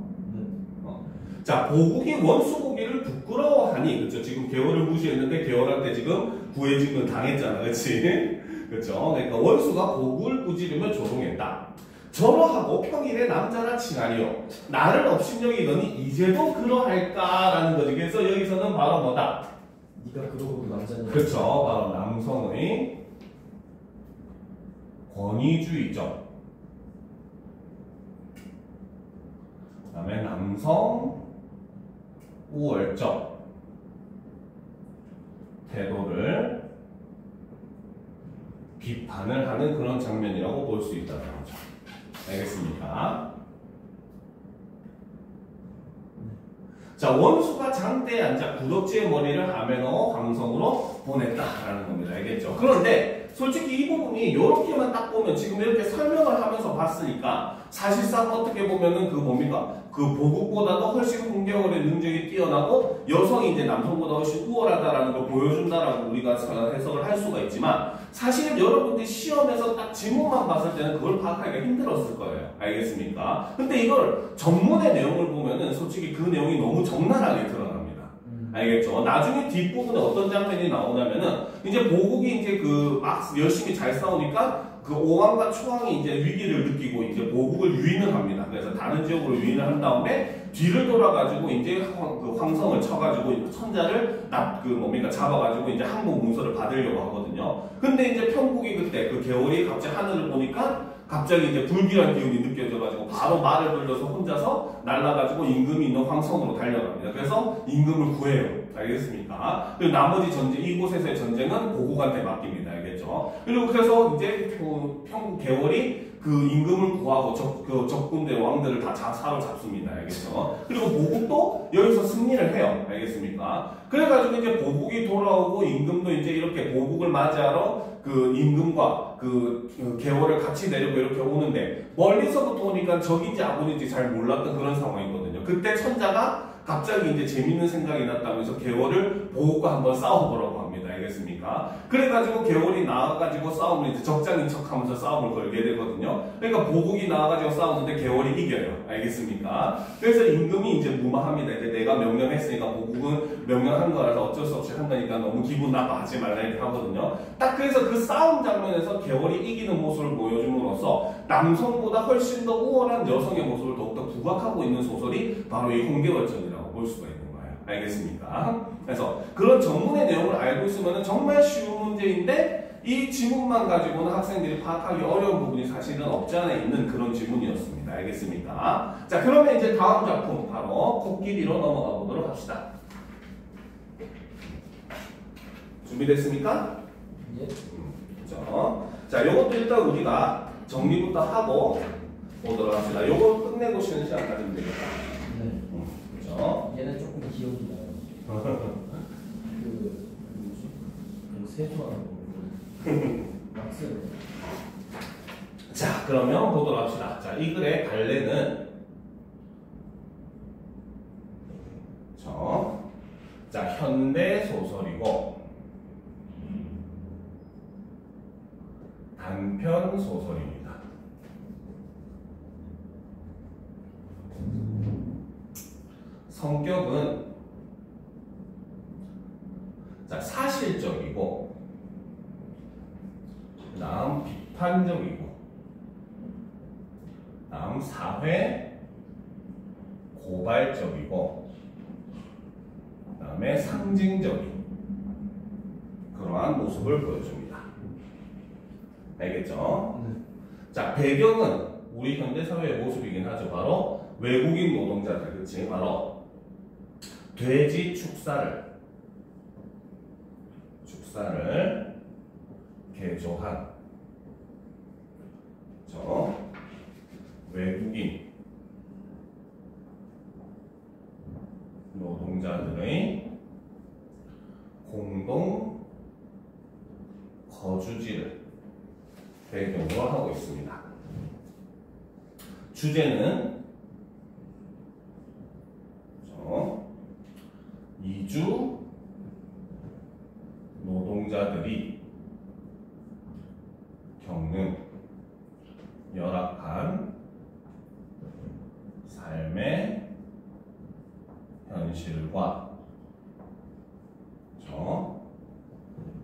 자, 보국이 원수고기를 부끄러워하니, 그쵸? 지금 개월을 무시했는데 개월한테 지금 구해진 건 당했잖아, 그치? 그쵸? 그러니까 원수가 보국을 꾸지르며 조롱했다. 저러하고 평일에 남자나 칭하리요. 나를 업신여기더니 이제도 그러할까라는 거지. 그래서 여기서는 바로 뭐다? 네가 그러고 남자냐? 그쵸? 바로 남성의 권위주의죠. 그 다음에 남성 우월적 태도를 비판을 하는 그런 장면이라고 볼 수 있다는 거죠. 알겠습니까? 자, 원수가 장대에 앉아 구덕지의 머리를 함에 넣어 광성으로 보냈다라는 겁니다. 알겠죠? 그런데 솔직히 이 부분이 이렇게만 딱 보면 지금 이렇게 설명을 하면서 봤으니까 사실상 어떻게 보면은 그 뭡니까? 그 보국보다도 훨씬 홍경을의 능력이 뛰어나고 여성이 이제 남성보다 훨씬 우월하다라는 걸 보여준다라고 우리가 해석을 할 수가 있지만 사실 여러분들이 시험에서 딱 지문만 봤을 때는 그걸 파악하기가 힘들었을 거예요. 알겠습니까? 근데 이걸 전문의 내용을 보면은 솔직히 그 내용이 너무 적나라하게 드러납니다. 알겠죠? 나중에 뒷부분에 어떤 장면이 나오냐면은 이제 보국이 이제 그 막 열심히 잘 싸우니까 그 오왕과 초왕이 이제 위기를 느끼고 이제 보국을 유인을 합니다. 그래서 다른 지역으로 유인을 한 다음에 뒤를 돌아가지고 이제 그 황성을 쳐가지고 천자를 잡아가지고 이제 항복 문서를 받으려고 하거든요. 근데 이제 평국이 그때 그 개월이 갑자기 하늘을 보니까 갑자기 이제 불길한 기운이 느껴져가지고 바로 말을 돌려서 혼자서 날라가지고 임금이 있는 황성으로 달려갑니다. 그래서 임금을 구해요. 알겠습니까? 그리고 나머지 전쟁, 이곳에서의 전쟁은 보국한테 맡깁니다. 알겠죠? 그리고 그래서 이제 평국 개월이 그 임금을 구하고 적군대 왕들을 다 사로잡습니다. 알겠죠? 그리고 보국도 여기서 승리를 해요. 알겠습니까? 그래가지고 이제 보국이 돌아오고 임금도 이제 이렇게 보국을 맞이하러 그 임금과 그 개월을 같이 내리고 이렇게 오는데 멀리서부터 오니까 적인지 아군인지 잘 몰랐던 그런 상황이거든요. 그때 천자가 갑자기 이제 재밌는 생각이 났다면서 개월을 보국과 한번 싸워보라고 합니다. 알겠습니까? 그래가지고 개월이 나와가지고 싸우면 이제 적장인 척하면서 싸움을 걸게 되거든요. 그러니까 보국이 나와가지고 싸우는데 개월이 이겨요. 알겠습니까? 그래서 임금이 이제 무마합니다. 이제 내가 명령했으니까 보국은 명령한 거라서 어쩔 수 없이 한다니까 너무 기분 나빠하지 말라 이렇게 하거든요. 딱 그래서 그 싸움 장면에서 개월이 이기는 모습을 보여줌으로써 남성보다 훨씬 더 우월한 여성의 모습을 더욱더 부각하고 있는 소설이 바로 이 홍계월전이라고 볼 수가 있는 거예요. 알겠습니까? 그래서 그런 전문의 내용을 알고 있으면 정말 쉬운 문제인데 이 지문만 가지고는 학생들이 파악하기 어려운 부분이 사실은 없지 않아 있는 그런 지문이었습니다. 알겠습니까? 자, 그러면 이제 다음 작품 바로 코끼리로 넘어가 보도록 합시다. 준비됐습니까? 예. 그렇죠. 자, 요것도 일단 우리가 정리부터 하고 보도록 합시다. 요거 끝내고 쉬는 시간 가지면 되겠다. 네. 그렇죠. 얘는 조금 기억이 나요. 그 세수하는 거. 막스. 자, 그러면 보도록 합시다. 자, 이 글의 갈래는 자, 현대 소설이고 단편 소설입니다. 성격은 자, 사실적이고 다음 비판적이고 다음 사회 고발적이고 그다음에 상징적인 그러한 모습을 보여줍니다. 알겠죠? 자, 배경은 우리 현대사회의 모습이긴 하죠. 바로 외국인 노동자들, 그치? 바로 돼지 축사를 개조한 외국인 노동자들의 공동 거주지를 배경으로 하고 있습니다. 주제는 이주 노동자들이 겪는 열악한 삶의 현실과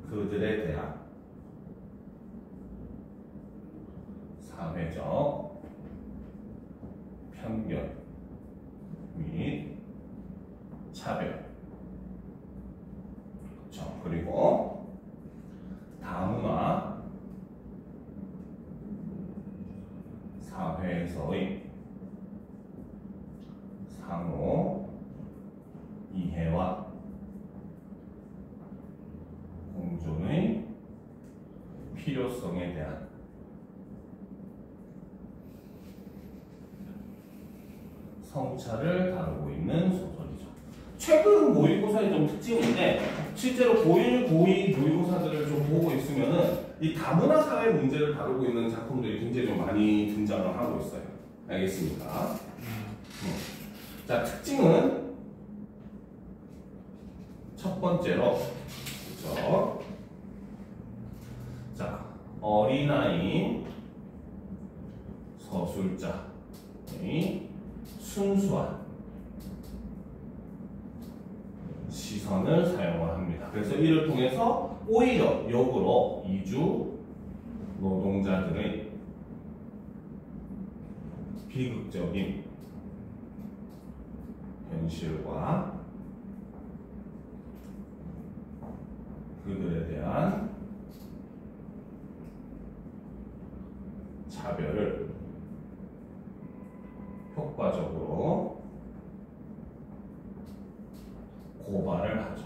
그들에 대한 사회적 편견 및 차별, 그리고 다문화 사회에서의 상호 이해와 공존의 필요성에 대한 성찰을 다루고 있는 소설이죠. 최근 모의고사의 좀 특징인데 실제로 고1, 고2 모의고사들을 좀 보고 있으면은 이 다문화 사회 문제를 다루고 있는 작품들이 굉장히 좀 많이 등장을 하고 있어요. 알겠습니까? 자, 특징은 첫 번째로 그렇죠? 자, 어린아이 서술자의 순수한 시선을 사용을 합니다. 그래서 이를 통해서 오히려 역으로 이주 노동자들의 비극적인 현실과 그들에 대한 차별을 효과적으로 고발을 하죠.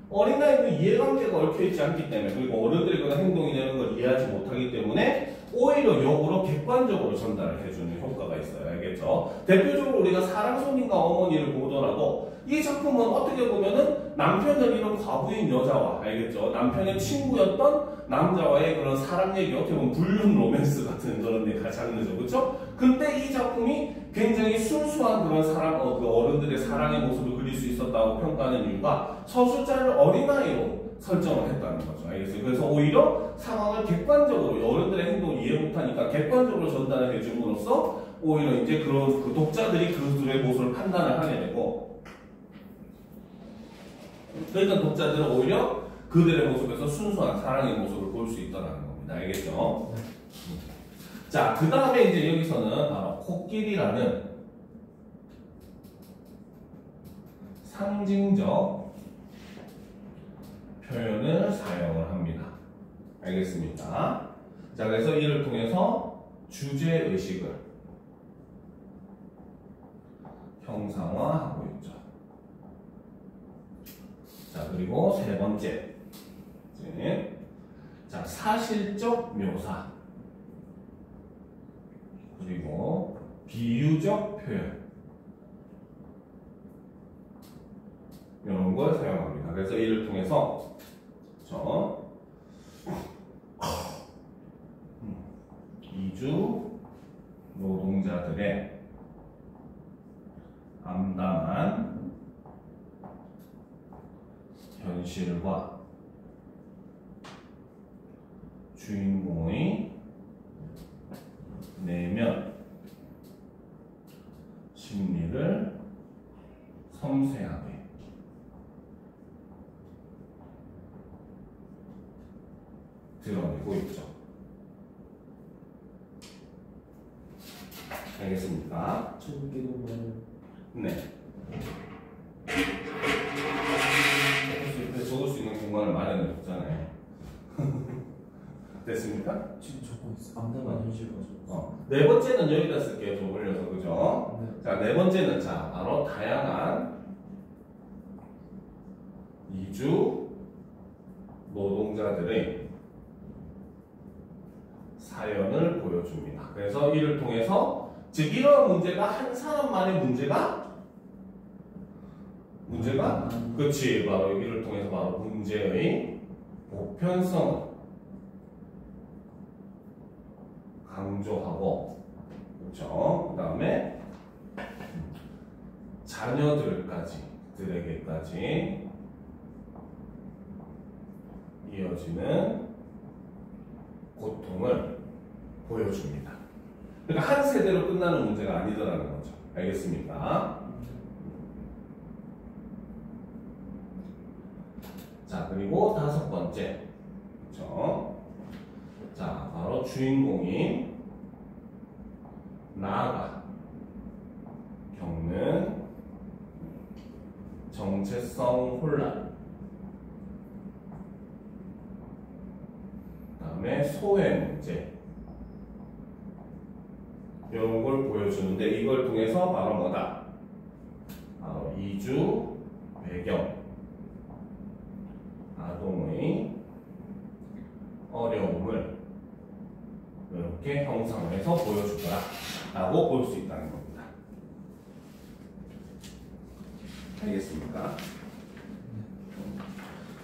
어린아이는 이해관계가 얽혀있지 않기 때문에, 그리고 어른들이 그런 행동이 되는 걸 이해하지 못하기 때문에 오히려 역으로 객관적으로 전달을 해주는 효과가 있어요. 알겠죠? 대표적으로 우리가 사랑손님과 어머니를 보더라도 이 작품은 어떻게 보면은 남편을 잃은 과부인 여자와, 알겠죠? 남편의 친구였던 남자와의 그런 사랑 얘기, 어떻게 보면 불륜 로맨스 같은 그런 데가 장르죠. 그렇죠? 근데 이 작품이 굉장히 순수한 그런 사랑, 그 어른들의 사랑의 모습을 그릴 수 있었다고 평가하는 이유가 서술자를 어린아이로 설정을 했다는 거죠. 알겠어요? 그래서 오히려 상황을 객관적으로, 어른들의 행동을 이해 못하니까 객관적으로 전달을 해줌으로써 오히려 이제 그런 그 독자들이 그들의 모습을 판단을 하게 되고, 그러니까 독자들은 오히려 그들의 모습에서 순수한 사랑의 모습을 볼 수 있다는 겁니다. 알겠죠? 자, 그 다음에 이제 여기서는 바로 코끼리라는 상징적 표현을 사용을 합니다. 알겠습니까? 자, 그래서 이를 통해서 주제의식을 형상화하고 있죠. 자, 그리고 세 번째. 자, 사실적 묘사. 그리고 비유적 표현. 이런 걸 사용합니다. 그래서 이를 통해서 이주 노동자들의 암담한 현실과 주인공의 내면 심리를 섬세하게 드러내고 있죠. 알겠습니까? 네. 적을 수 있는 공간을 마련해 줬잖아요. 됐습니까? 지금 적고 있어. 암담한 현실 거죠. 네 번째는 여기다 쓸게요. 좀 올려서, 그죠? 네. 자, 네 번째는 자, 바로 다양한 이주 노동자들의 사연을 보여줍니다. 그래서 이를 통해서, 즉 이런 문제가 한 사람만의 문제가 그치, 바로 이를 통해서 바로 문제의 보편성을 강조하고, 그렇죠? 그 다음에 자녀들에게까지 이어지는 고통을 보여줍니다. 그러니까 한 세대로 끝나는 문제가 아니더라는 거죠. 알겠습니까? 자, 그리고 다섯 번째. 그렇죠? 자, 바로 주인공인 나가 겪는 정체성 혼란, 그 다음에 소외 문제, 이런 걸 보여주는데, 이걸 통해서 바로 뭐다? 바로 이주 배경, 아동의 어려움을 이렇게 형상화해서 보여주더라 라고 볼 수 있다는 겁니다. 알겠습니까?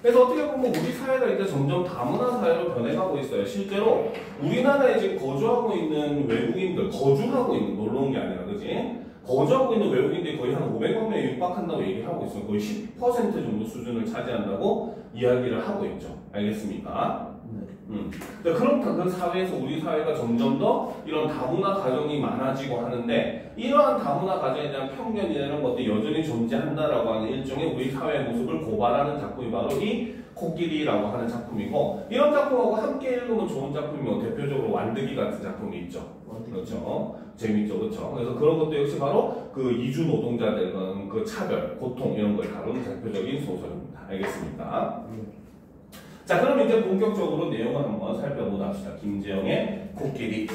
그래서 어떻게 보면 우리 사회가 이제 점점 다문화 사회로 변해가고 있어요. 실제로 우리나라에 지금 거주하고 있는 외국인들, 거주하고 있는, 놀러 온 게 아니라, 그지? 거주하고 있는 외국인들이 거의 한 500만 명에 육박한다고 얘기하고 있어요. 거의 10% 정도 수준을 차지한다고 이야기를 하고 있죠. 알겠습니까? 그럼 그 사회에서 우리 사회가 점점 더 이런 다문화 가정이 많아지고 하는데, 이러한 다문화 가정에 대한 편견이나 이런 것들이 여전히 존재한다라고 하는 일종의 우리 사회의 모습을 고발하는 작품이 바로 이 코끼리라고 하는 작품이고 이런 작품하고 함께 읽으면 좋은 작품이 대표적으로 완득이 같은 작품이 있죠. 그렇죠. 재밌죠, 그렇죠. 그래서 그런 것도 역시 바로 그 이주 노동자들 그 차별, 고통 이런 걸 다루는 대표적인 소설입니다. 알겠습니까? 자, 그럼 이제 본격적으로 내용을 한번 살펴보도록 합시다. 김재영의 코끼리.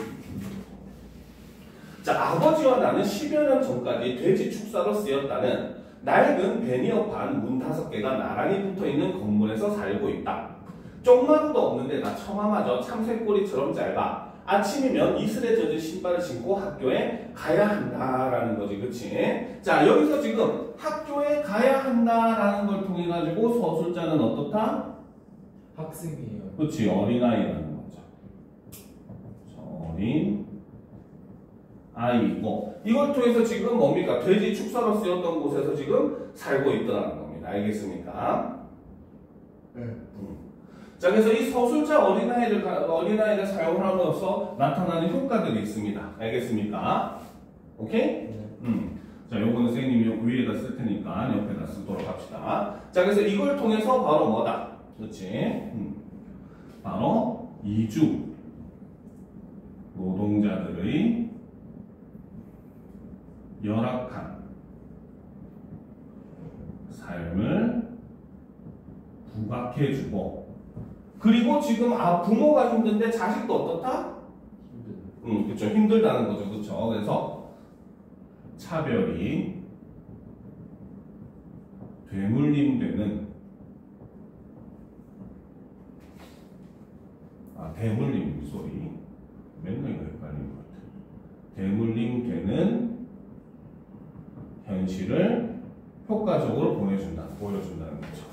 자, 아버지와 나는 10여 년 전까지 돼지 축사로 쓰였다는 낡은 베니어판 문 5개가 나란히 붙어있는 건물에서 살고 있다. 쪽마루도 없는데 나 처마마저 참새꼬리처럼 짧아. 아침이면 이슬에 젖은 신발을 신고 학교에 가야 한다라는 거지, 그치? 자, 여기서 지금 학교에 가야 한다라는 걸 통해 가지고 서술자는 어떻다? 학생이에요. 그치, 어린아이라는 거죠. 어린 아이고, 이걸 통해서 지금 뭡니까? 돼지 축사로 쓰였던 곳에서 지금 살고 있더라는 겁니다. 알겠습니까? 네. 자, 그래서 이 서술자 어린아이를 사용함으로써 나타나는 효과들이 있습니다. 알겠습니까? 오케이? 네. 자, 요거는 선생님이 위에다 쓸 테니까 옆에다 쓰도록 합시다. 자, 그래서 이걸 통해서 바로 뭐다? 그렇지? 바로 이주 노동자들의 열악한 삶을 부각해주고, 그리고 지금 부모가 힘든데 자식도 어떻다? 그렇죠. 힘들다는 거죠. 그렇죠. 그래서 차별이 되물림되는 대물림 소리 맨날 이거 헷갈리는 것 같아요. 대물림되는 현실을 효과적으로 보여준다는 거죠.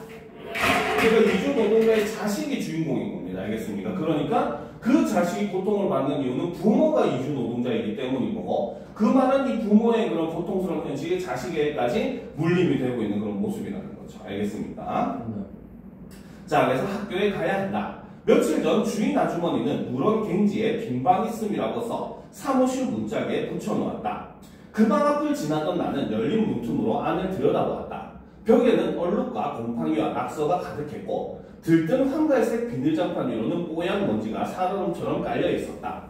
그러니까 이주 노동자의 자식이 주인공인 겁니다. 알겠습니까? 그러니까 그 자식이 고통을 받는 이유는 부모가 이주 노동자이기 때문인 거고, 그 많은 이 부모의 그런 고통스러운 현실이 자식에게까지 물림이 되고 있는 그런 모습이라는 거죠. 알겠습니까? 자, 그래서 학교에 가야 한다. 며칠 전 주인 아주머니는 물원 갱지에 빈 방 있음이라고 써 사무실 문짝에 붙여놓았다. 그 방 앞을 지나던 나는 열린 문틈으로 안을 들여다보았다. 벽에는 얼룩과 곰팡이와 낙서가 가득했고 들뜬 황갈색 비닐장판 위로는 뽀얀 먼지가 살얼음처럼 깔려 있었다.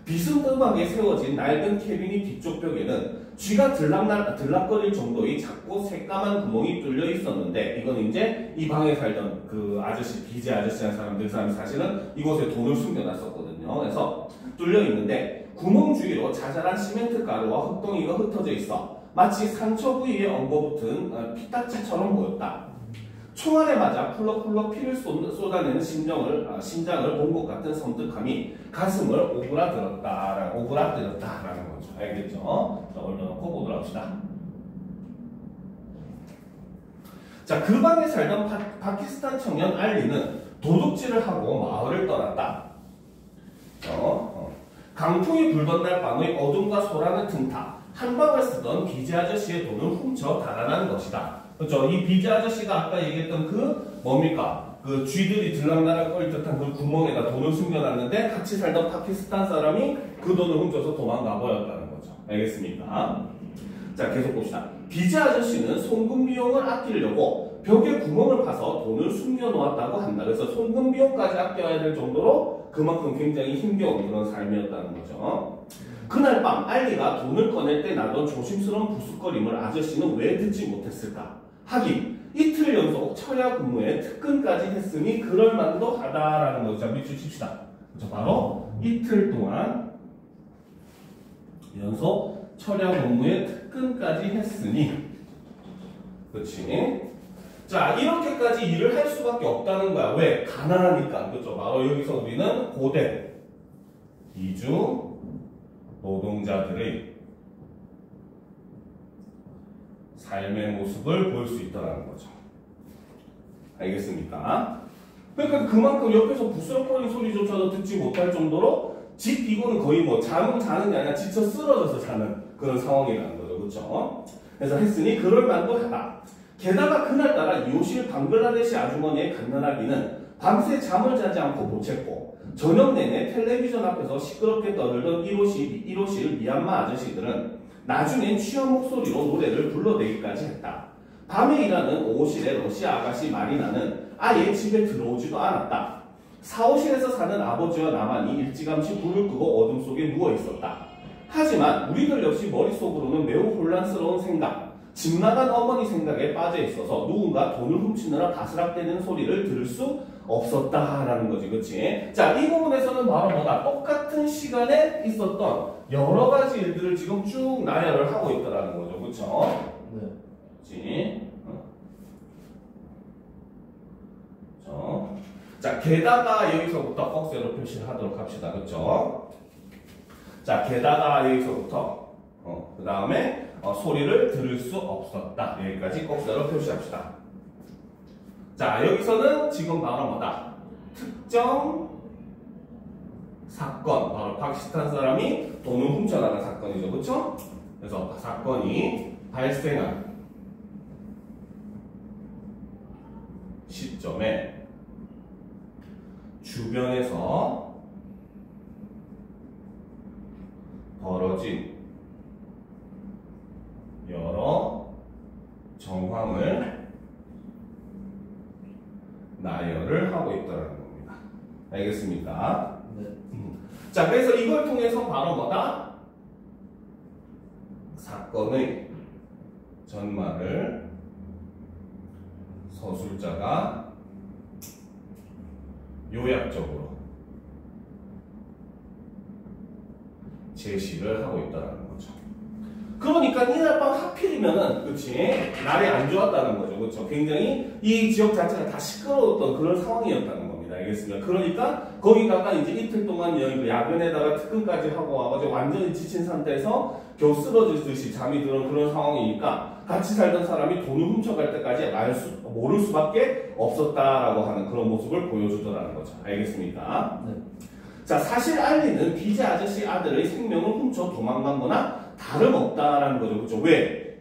비스듬하게 세워진 낡은 캐비닛 뒤쪽 벽에는 쥐가 들락거릴 정도의 작고 새까만 구멍이 뚫려 있었는데, 이건 이제 이 방에 살던 그 아저씨, 비제 아저씨라는 사람들, 그 사람이 사실은 이곳에 돈을 숨겨놨었거든요. 그래서 뚫려 있는데 구멍 주위로 자잘한 시멘트 가루와 흙덩이가 흩어져 있어 마치 상처 부위에 엉거붙은 피딱지처럼 보였다. 총알에 맞아 쿨럭쿨럭 피를 쏟아내는 심장을 본 것 같은 섬뜩함이 가슴을 오그라들었다라는 거죠. 알겠죠? 자, 올려놓고 보도록 합시다. 자, 그 방에 살던 파키스탄 청년 알리는 도둑질을 하고 마을을 떠났다. 강풍이 불던 날 밤의 어둠과 소란을 틈타 한 방을 쓰던 비제 아저씨의 돈을 훔쳐 달아난 것이다. 그렇죠? 이 비제 아저씨가 아까 얘기했던 그 뭡니까? 그 쥐들이 들락날락 거릴 듯한 그 구멍에다 돈을 숨겨놨는데 같이 살던 파키스탄 사람이 그 돈을 훔쳐서 도망가 버렸다는 거죠. 알겠습니까? 자, 계속 봅시다. 비제 아저씨는 송금 비용을 아끼려고 벽에 구멍을 파서 돈을 숨겨놓았다고 한다. 그래서 송금 비용까지 아껴야 될 정도로 그만큼 굉장히 힘겨운 그런 삶이었다는 거죠. 그날 밤 알리가 돈을 꺼낼 때 나던 조심스러운 부스거림을 아저씨는 왜 듣지 못했을까? 하긴 이틀 연속 철야 근무에 특근까지 했으니 그럴만도 하다라는 거죠. 자, 밑줄 칩시다. 그렇죠? 바로 이틀 동안 연속 철야 근무에 특근까지 했으니, 그렇지? 자, 이렇게까지 일을 할 수밖에 없다는 거야. 왜? 가난하니까. 그렇죠? 바로 여기서 우리는 고대 이주 노동자들의 삶의 모습을 볼 수 있다는 거죠. 알겠습니까? 그러니까 그만큼 옆에서 부스럭거리는 소리조차도 듣지 못할 정도로 이거는 거의 뭐 자는 게 아니라 지쳐 쓰러져서 자는 그런 상황이라는 거죠. 그렇죠? 그래서 했으니 그럴만도 하다. 게다가 그날따라 요실 방글라데시 아주머니의 갓난아기는 밤새 잠을 자지 않고 보챘고 저녁 내내 텔레비전 앞에서 시끄럽게 떠들던 1호실 미얀마 아저씨들은 나중엔 취한 목소리로 노래를 불러대기까지 했다. 밤에 일하는 5호실의 러시아 아가씨 마리나는 아예 집에 들어오지도 않았다. 사무실에서 사는 아버지와 나만이 일찌감치 불을 끄고 어둠 속에 누워 있었다. 하지만 우리들 역시 머릿속으로는 매우 혼란스러운 생각, 집 나간 어머니 생각에 빠져 있어서 누군가 돈을 훔치느라 바스락대는 소리를 들을 수 없었다라는 거지, 그치? 자, 이 부분에서는 바로 뭐다? 똑같은 시간에 있었던 여러 가지 일들을 지금 쭉 나열을 하고 있다라는 거죠, 그쵸? 네. 그치? 자, 게다가 여기서부터 억세로 표시를 하도록 합시다, 그쵸? 자, 게다가 여기서부터 그 다음에 소리를 들을 수 없었다. 여기까지 꼭세로 표시합시다. 자, 여기서는 지금 바로 뭐다? 특정 사건, 바로 박식한 사람이 돈을 훔쳐나간 사건이죠, 그쵸? 그래서 사건이 발생한 시점에 주변에서 벌어진 여러 정황을 나열을 하고 있다는 겁니다. 알겠습니까? 네. 자, 그래서 이걸 통해서 바로 뭐다? 사건의 전말을 서술자가 요약적으로 제시를 하고 있다는 거죠. 그러니까 이날 밤 하필이면은, 그치? 날이 안 좋았다는 거죠. 그쵸? 굉장히 이 지역 자체가 다 시끄러웠던 그런 상황이었다는 겁니다. 알겠습니까? 그러니까 거기다가 이제 이틀 동안 여기 야근에다가 특근까지 하고 와가지고 완전히 지친 상태에서 겨우 쓰러지듯이 잠이 드는 그런 상황이니까 같이 살던 사람이 돈을 훔쳐갈 때까지 모를 수밖에 없었다라고 하는 그런 모습을 보여주더라는 거죠. 알겠습니까? 네. 자, 사실 알리는 비제 아저씨 아들의 생명을 훔쳐 도망간 거나 다름없다라는 거죠. 그렇죠? 왜?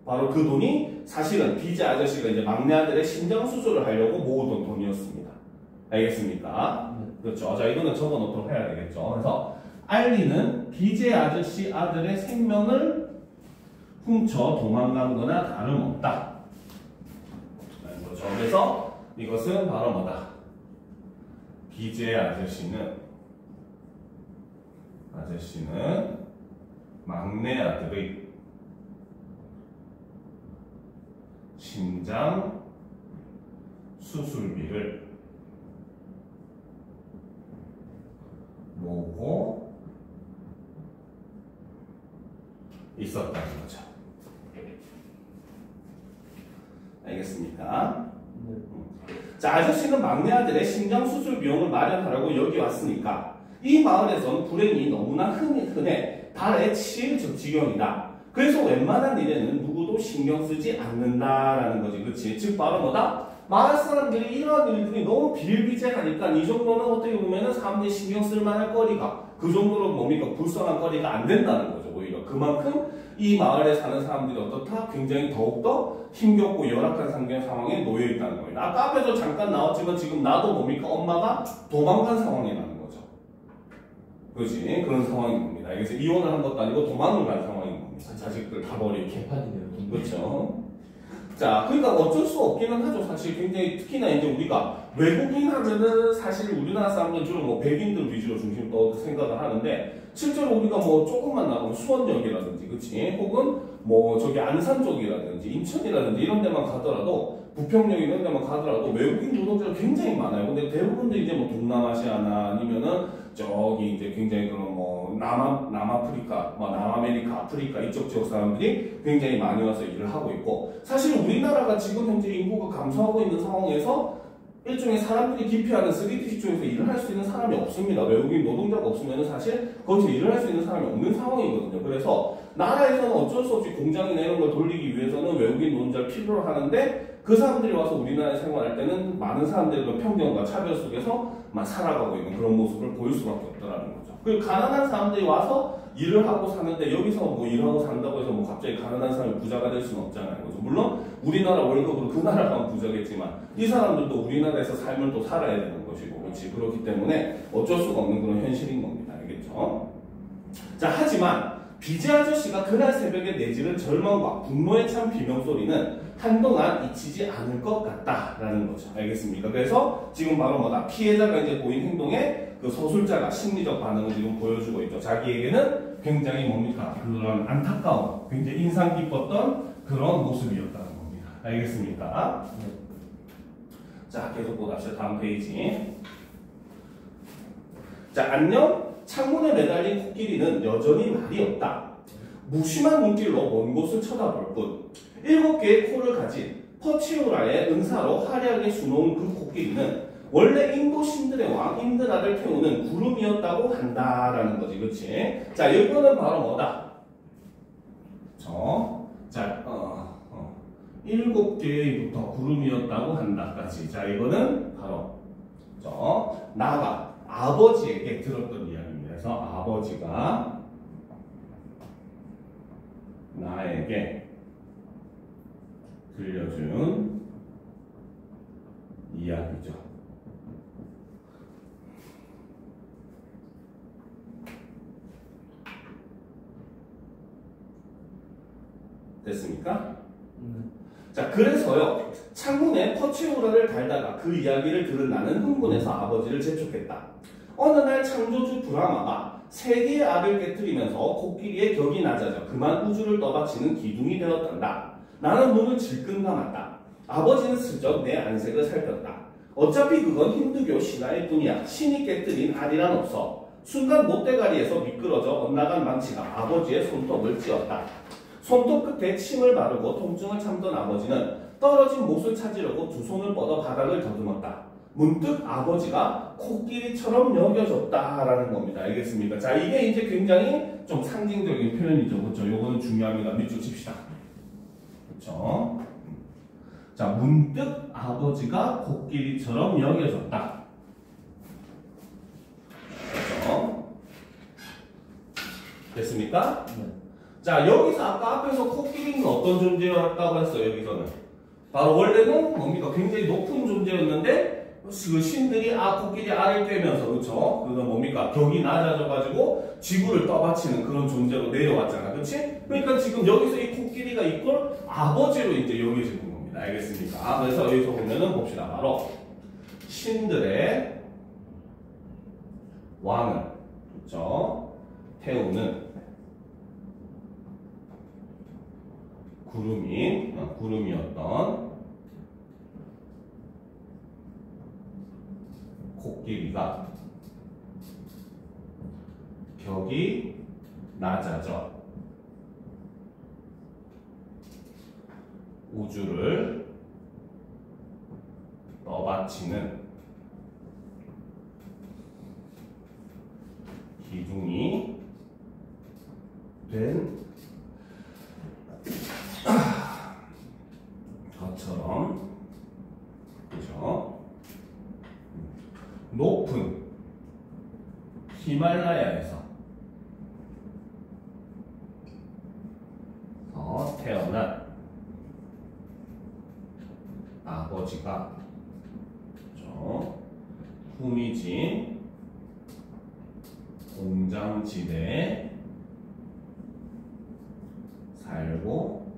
바로 그 돈이 사실은 비제 아저씨가 이제 막내 아들의 심장 수술을 하려고 모으던 돈이었습니다. 알겠습니까? 그렇죠. 자, 이거는 적어 놓도록 해야 되겠죠. 그래서 알리는 비제 아저씨 아들의 생명을 훔쳐 도망간 거나 다름없다. 그렇죠. 그래서 이것은 바로 뭐다? 비제 아저씨는 막내 아들의 심장 수술비를 모으고 있었다는 거죠. 알겠습니까? 네. 자, 아저씨는 막내 아들의 심장 수술 비용을 마련하려고 여기 왔으니까 이 마을에선 불행이 너무나 흔해 달에 치일 지경이다. 그래서 웬만한 일에는 누구도 신경 쓰지 않는다라는 거지, 그렇지? 즉 바로 뭐다? 마을 사람들이 이러한 일들이 너무 비일비재하니까 이 정도는 어떻게 보면은 사람들이 신경 쓸 만할 거리가 그 정도로 뭡니까 불쌍한 거리가 안 된다는 거죠. 오히려 그만큼 이 마을에 사는 사람들이 어떻다? 굉장히 더욱더 힘겹고 열악한 상황에 놓여 있다는 겁니다. 아까 앞에서 잠깐 나왔지만 지금 나도 뭡니까? 엄마가 도망간 상황이라는 거죠. 그렇지? 그런 상황인 겁니다. 그래서 이혼을 한 것도 아니고 도망을 간 상황인 겁니다. 자식들 다 버리고. 개판이네요. 그렇죠? 자, 그러니까 어쩔 수 없기는 하죠. 사실 굉장히 특히나 이제 우리가 외국인 하면은 사실 우리나라 사람들은 주로 뭐 백인들 위주로 중심으로 생각을 하는데 실제로 우리가 뭐 조금만 나가면 수원역이라든지, 그치? 혹은 뭐 저기 안산 쪽이라든지 인천이라든지 이런 데만 가더라도 부평역 이런 데만 가더라도 외국인 노동자가 굉장히 많아요. 근데 대부분도 이제 뭐 동남아시아나 아니면은 저기 이제 굉장히 그런 뭐 남아프리카, 뭐 남아메리카, 아프리카 이쪽 지역 사람들이 굉장히 많이 와서 일을 하고 있고 사실 우리나라가 지금 현재 인구가 감소하고 있는 상황에서 일종의 사람들이 기피하는 3D 직종에서 일을 할 수 있는 사람이 없습니다. 외국인 노동자가 없으면 사실 거기서 일을 할 수 있는 사람이 없는 상황이거든요. 그래서 나라에서는 어쩔 수 없이 공장이나 이런 걸 돌리기 위해서는 외국인 노동자를 필요로 하는데 그 사람들이 와서 우리나라에 생활할 때는 많은 사람들이 그 편견과 차별 속에서 막 살아가고 있는 그런 모습을 보일 수밖에 없다는 거죠. 그리고 가난한 사람들이 와서 일을 하고 사는데 여기서 뭐 일하고 산다고 해서 뭐 갑자기 가난한 사람이 부자가 될 수는 없잖아요. 그래서 물론 우리나라 월급으로 그 나라가 부자겠지만 이 사람들도 우리나라에서 삶을 또 살아야 되는 것이고, 그렇지? 그렇기 때문에 어쩔 수가 없는 그런 현실인 겁니다. 알겠죠? 자, 하지만 비제 아저씨가 그날 새벽에 내지른 절망과 분노에 찬 비명소리는 한동안 잊히지 않을 것 같다라는 거죠. 알겠습니까? 그래서 지금 바로 뭐다? 피해자가 이제 보인 행동에 그 서술자가 심리적 반응을 지금 보여주고 있죠. 자기에게는 굉장히 뭡니까? 그런 안타까운, 굉장히 인상 깊었던 그런 모습이었다는 겁니다. 알겠습니까? 자, 계속 보답시다. 다음 페이지. 자, 안녕. 창문에 매달린 코끼리는 여전히 말이 없다. 무심한 눈길로 먼 곳을 쳐다볼 뿐 7개의 코를 가진 퍼치우라의 은사로 화려하게 수놓은 그 코끼리는 원래 인도 신들의 왕 인드라를 태우는 구름이었다고 한다라는 거지, 그렇지? 자, 이거는 바로 뭐다? 자, 7개부터 구름이었다고 한다까지. 자, 이거는 바로 나가 아버지에게 들었던 이야기입니다. 그래서 아버지가 나에게 들려준 이야기죠. 됐습니까? 자, 그래서요, 창문에 퍼치우라를 달다가 그 이야기를 들은 나는 흥분해서 아버지를 재촉했다. 어느 날 창조주 브라마가 3개의 알을 깨뜨리면서 코끼리의 격이 낮아져 그만 우주를 떠받치는 기둥이 되었단다. 나는 눈을 질끈 감았다. 아버지는 슬쩍 내 안색을 살폈다. 어차피 그건 힌두교 신화일 뿐이야. 신이 깨뜨린 알이란 없어. 순간 못대가리에서 미끄러져 엇나간 망치가 아버지의 손톱을 찧었다. 손톱 끝에 침을 바르고 통증을 참던 아버지는 떨어진 못을 찾으려고 두 손을 뻗어 바닥을 더듬었다. 문득 아버지가 코끼리처럼 여겨졌다라는 겁니다. 알겠습니까? 자, 이게 이제 굉장히 좀 상징적인 표현이죠. 그렇죠? 요거는 중요합니다. 밑줄 칩시다. 그렇죠? 자, 문득 아버지가 코끼리처럼 여겨졌다. 그렇죠? 됐습니까? 자, 여기서 아까 앞에서 코끼리는 어떤 존재였다고 했어요, 여기서는. 바로 원래는 뭡니까? 굉장히 높은 존재였는데, 그 신들이 코끼리 알을 꿰면서, 그쵸? 그건 뭡니까? 격이 낮아져가지고 지구를 떠받치는 그런 존재로 내려왔잖아. 그치? 그러니까 지금 여기서 이 코끼리가 이걸 아버지로 이제 여겨지는 겁니다. 알겠습니까? 그래서 여기서 보면은 봅시다. 바로 신들의 왕을, 그쵸? 태우는 구름이었던 코끼리가 격이 낮아져 우주를 떠받치는 기둥이 된 것처럼, 그죠? 높은 히말라야에서 태어난 아버지가 후미진 공장지대에 살고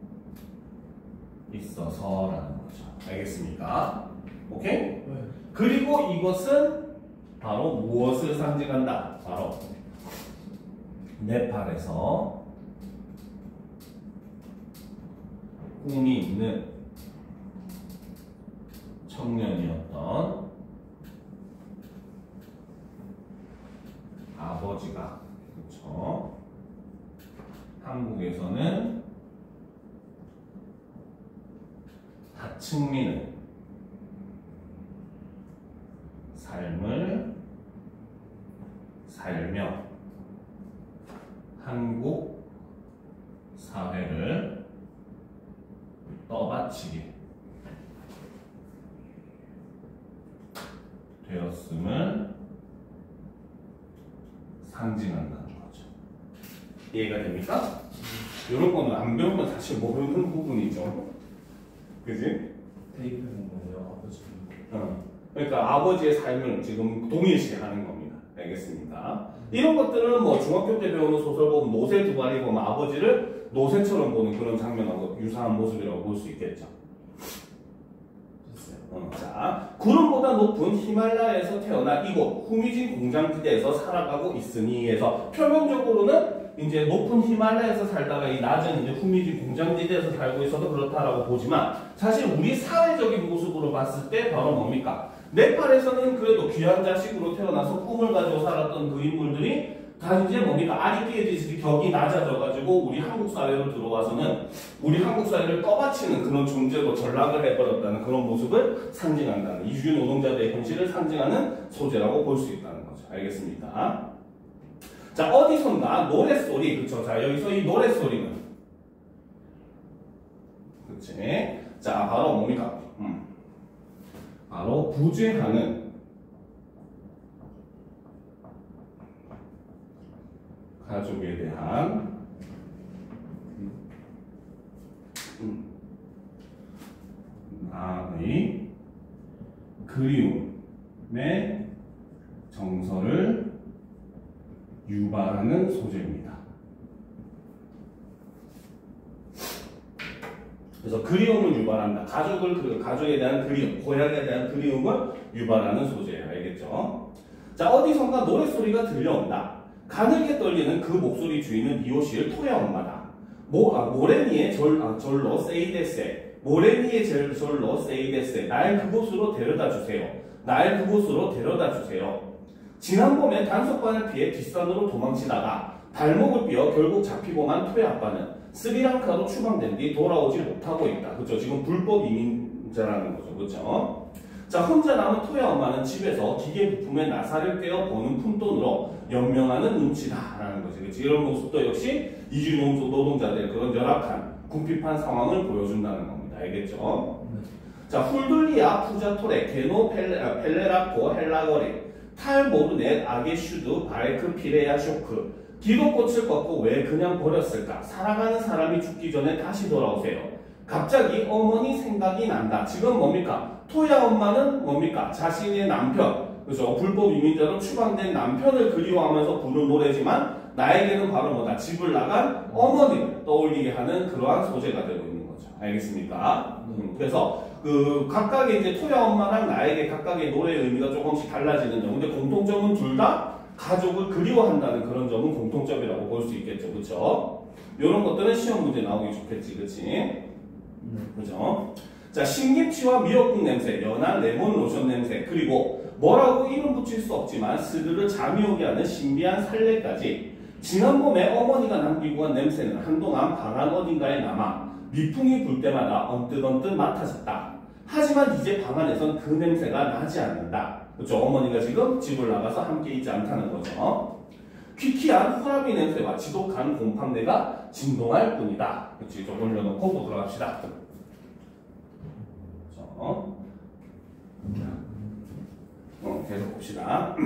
있어서라는 거죠. 알겠습니까? 오케이? 네. 그리고 이것은 바로 무엇을 상징한다? 바로 네팔에서 꿈이 있는 청년이었던 아버지가, 그렇죠? 한국에서는 다층민의 삶을 살며 한국 사회를 떠받치게 되었음을 상징한다는 거죠. 이해가 됩니까? 이런 거는 안 배우면 사실 모르는 부분이죠. 그지? 대입하는 거예요, 아버지. 그러니까 아버지의 삶을 지금 동일시하는 겁니다. 알겠습니까? 이런 것들은 뭐 중학교 때 배우는 소설 보면 노새 두 마리 보면 아버지를 노새처럼 보는 그런 장면하고 유사한 모습이라고 볼 수 있겠죠. 자, 구름보다 높은 히말라야에서 태어나 이곳 후미진 공장지대에서 살아가고 있으니에서 표면적으로는 이제 높은 히말라야에서 살다가 이 낮은 이제 후미진 공장지대에서 살고 있어서 그렇다라고 보지만 사실 우리 사회적인 모습으로 봤을 때 바로 뭡니까? 네팔에서는 그래도 귀한 자식으로 태어나서 꿈을 가지고 살았던 그 인물들이 다 이제 뭡니까? 아리끼에지시 격이 낮아져가지고 우리 한국 사회로 들어와서는 우리 한국 사회를 떠받치는 그런 존재로 전락을 해버렸다는 그런 모습을 상징한다는 이주인 노동자들의 현실을 상징하는 소재라고 볼 수 있다는 거죠. 알겠습니까? 자, 어디선가 노랫소리, 그쵸? 자, 여기서 이 노랫소리는 그치? 자, 바로 뭡니까? 바로 부재하는 가족에 대한 나의 그리움의 정서를 유발하는 소재입니다. 그래서 그리움을 유발한다. 가족에 대한 그리움, 고향에 대한 그리움을 유발하는 소재예요. 알겠죠? 자, 어디선가 노랫소리가 들려온다. 가늘게 떨리는 그 목소리 주인은 이오시의 토야 엄마다. 모레니의 절로 세이데세. 모레니의 절로 세이데세. 날 그곳으로 데려다 주세요. 날 그곳으로 데려다 주세요. 지난 봄에 단속반을 피해 뒷산으로 도망치다가 발목을 삐어 결국 잡히고만 토야 아빠는 스리랑카로 추방된 뒤 돌아오지 못하고 있다. 그렇죠? 지금 불법 이민자라는 거죠. 그렇죠? 자, 혼자 남은 토야 엄마는 집에서 기계 부품에 나사를 떼어 버는 푼돈으로 연명하는 눈치다라는 거죠. 그렇지? 이런 모습도 역시 이주인 노동자들의 그런 열악한 궁핍한 상황을 보여준다는 겁니다. 알겠죠? 자, 훌둘리아 푸자토레 게노 펠레라코 헬라거리 탈모르넷 아게슈드 바이크 피레야 쇼크 기도꽃을 꺾고 왜 그냥 버렸을까? 사랑하는 사람이 죽기 전에 다시 돌아오세요. 갑자기 어머니 생각이 난다. 지금 뭡니까? 토야 엄마는 뭡니까? 자신의 남편, 그죠? 불법 이민자로 추방된 남편을 그리워하면서 부른 노래지만 나에게는 바로 뭐다? 집을 나간 어머니를 떠올리게 하는 그러한 소재가 되고 있는 거죠. 알겠습니까? 그래서 그 각각의 이제 토야 엄마랑 나에게 각각의 노래의 의미가 조금씩 달라지는 점. 근데 공통점은 둘 다 가족을 그리워한다는 그런 점은 공통점이라고 볼 수 있겠죠. 그렇죠? 이런 것들은 시험 문제 나오기 좋겠지. 그렇지? 그죠? 자, 신김치와 미역국 냄새, 연한 레몬 로션 냄새, 그리고 뭐라고 이름 붙일 수 없지만 스르르 잠이 오게 하는 신비한 살레까지 지난 봄에 어머니가 남기고 간 냄새는 한동안 방 안 어딘가에 남아 미풍이 불 때마다 언뜻언뜻 맡아졌다. 하지만 이제 방 안에선 그 냄새가 나지 않는다. 그렇죠? 어머니가 지금 집을 나가서 함께 있지 않다는 거죠. 퀴퀴한 후라비 냄새와 지독한 곰팡내가 진동할 뿐이다. 그렇지? 좀 올려놓고 또 들어갑시다. 계속 봅시다.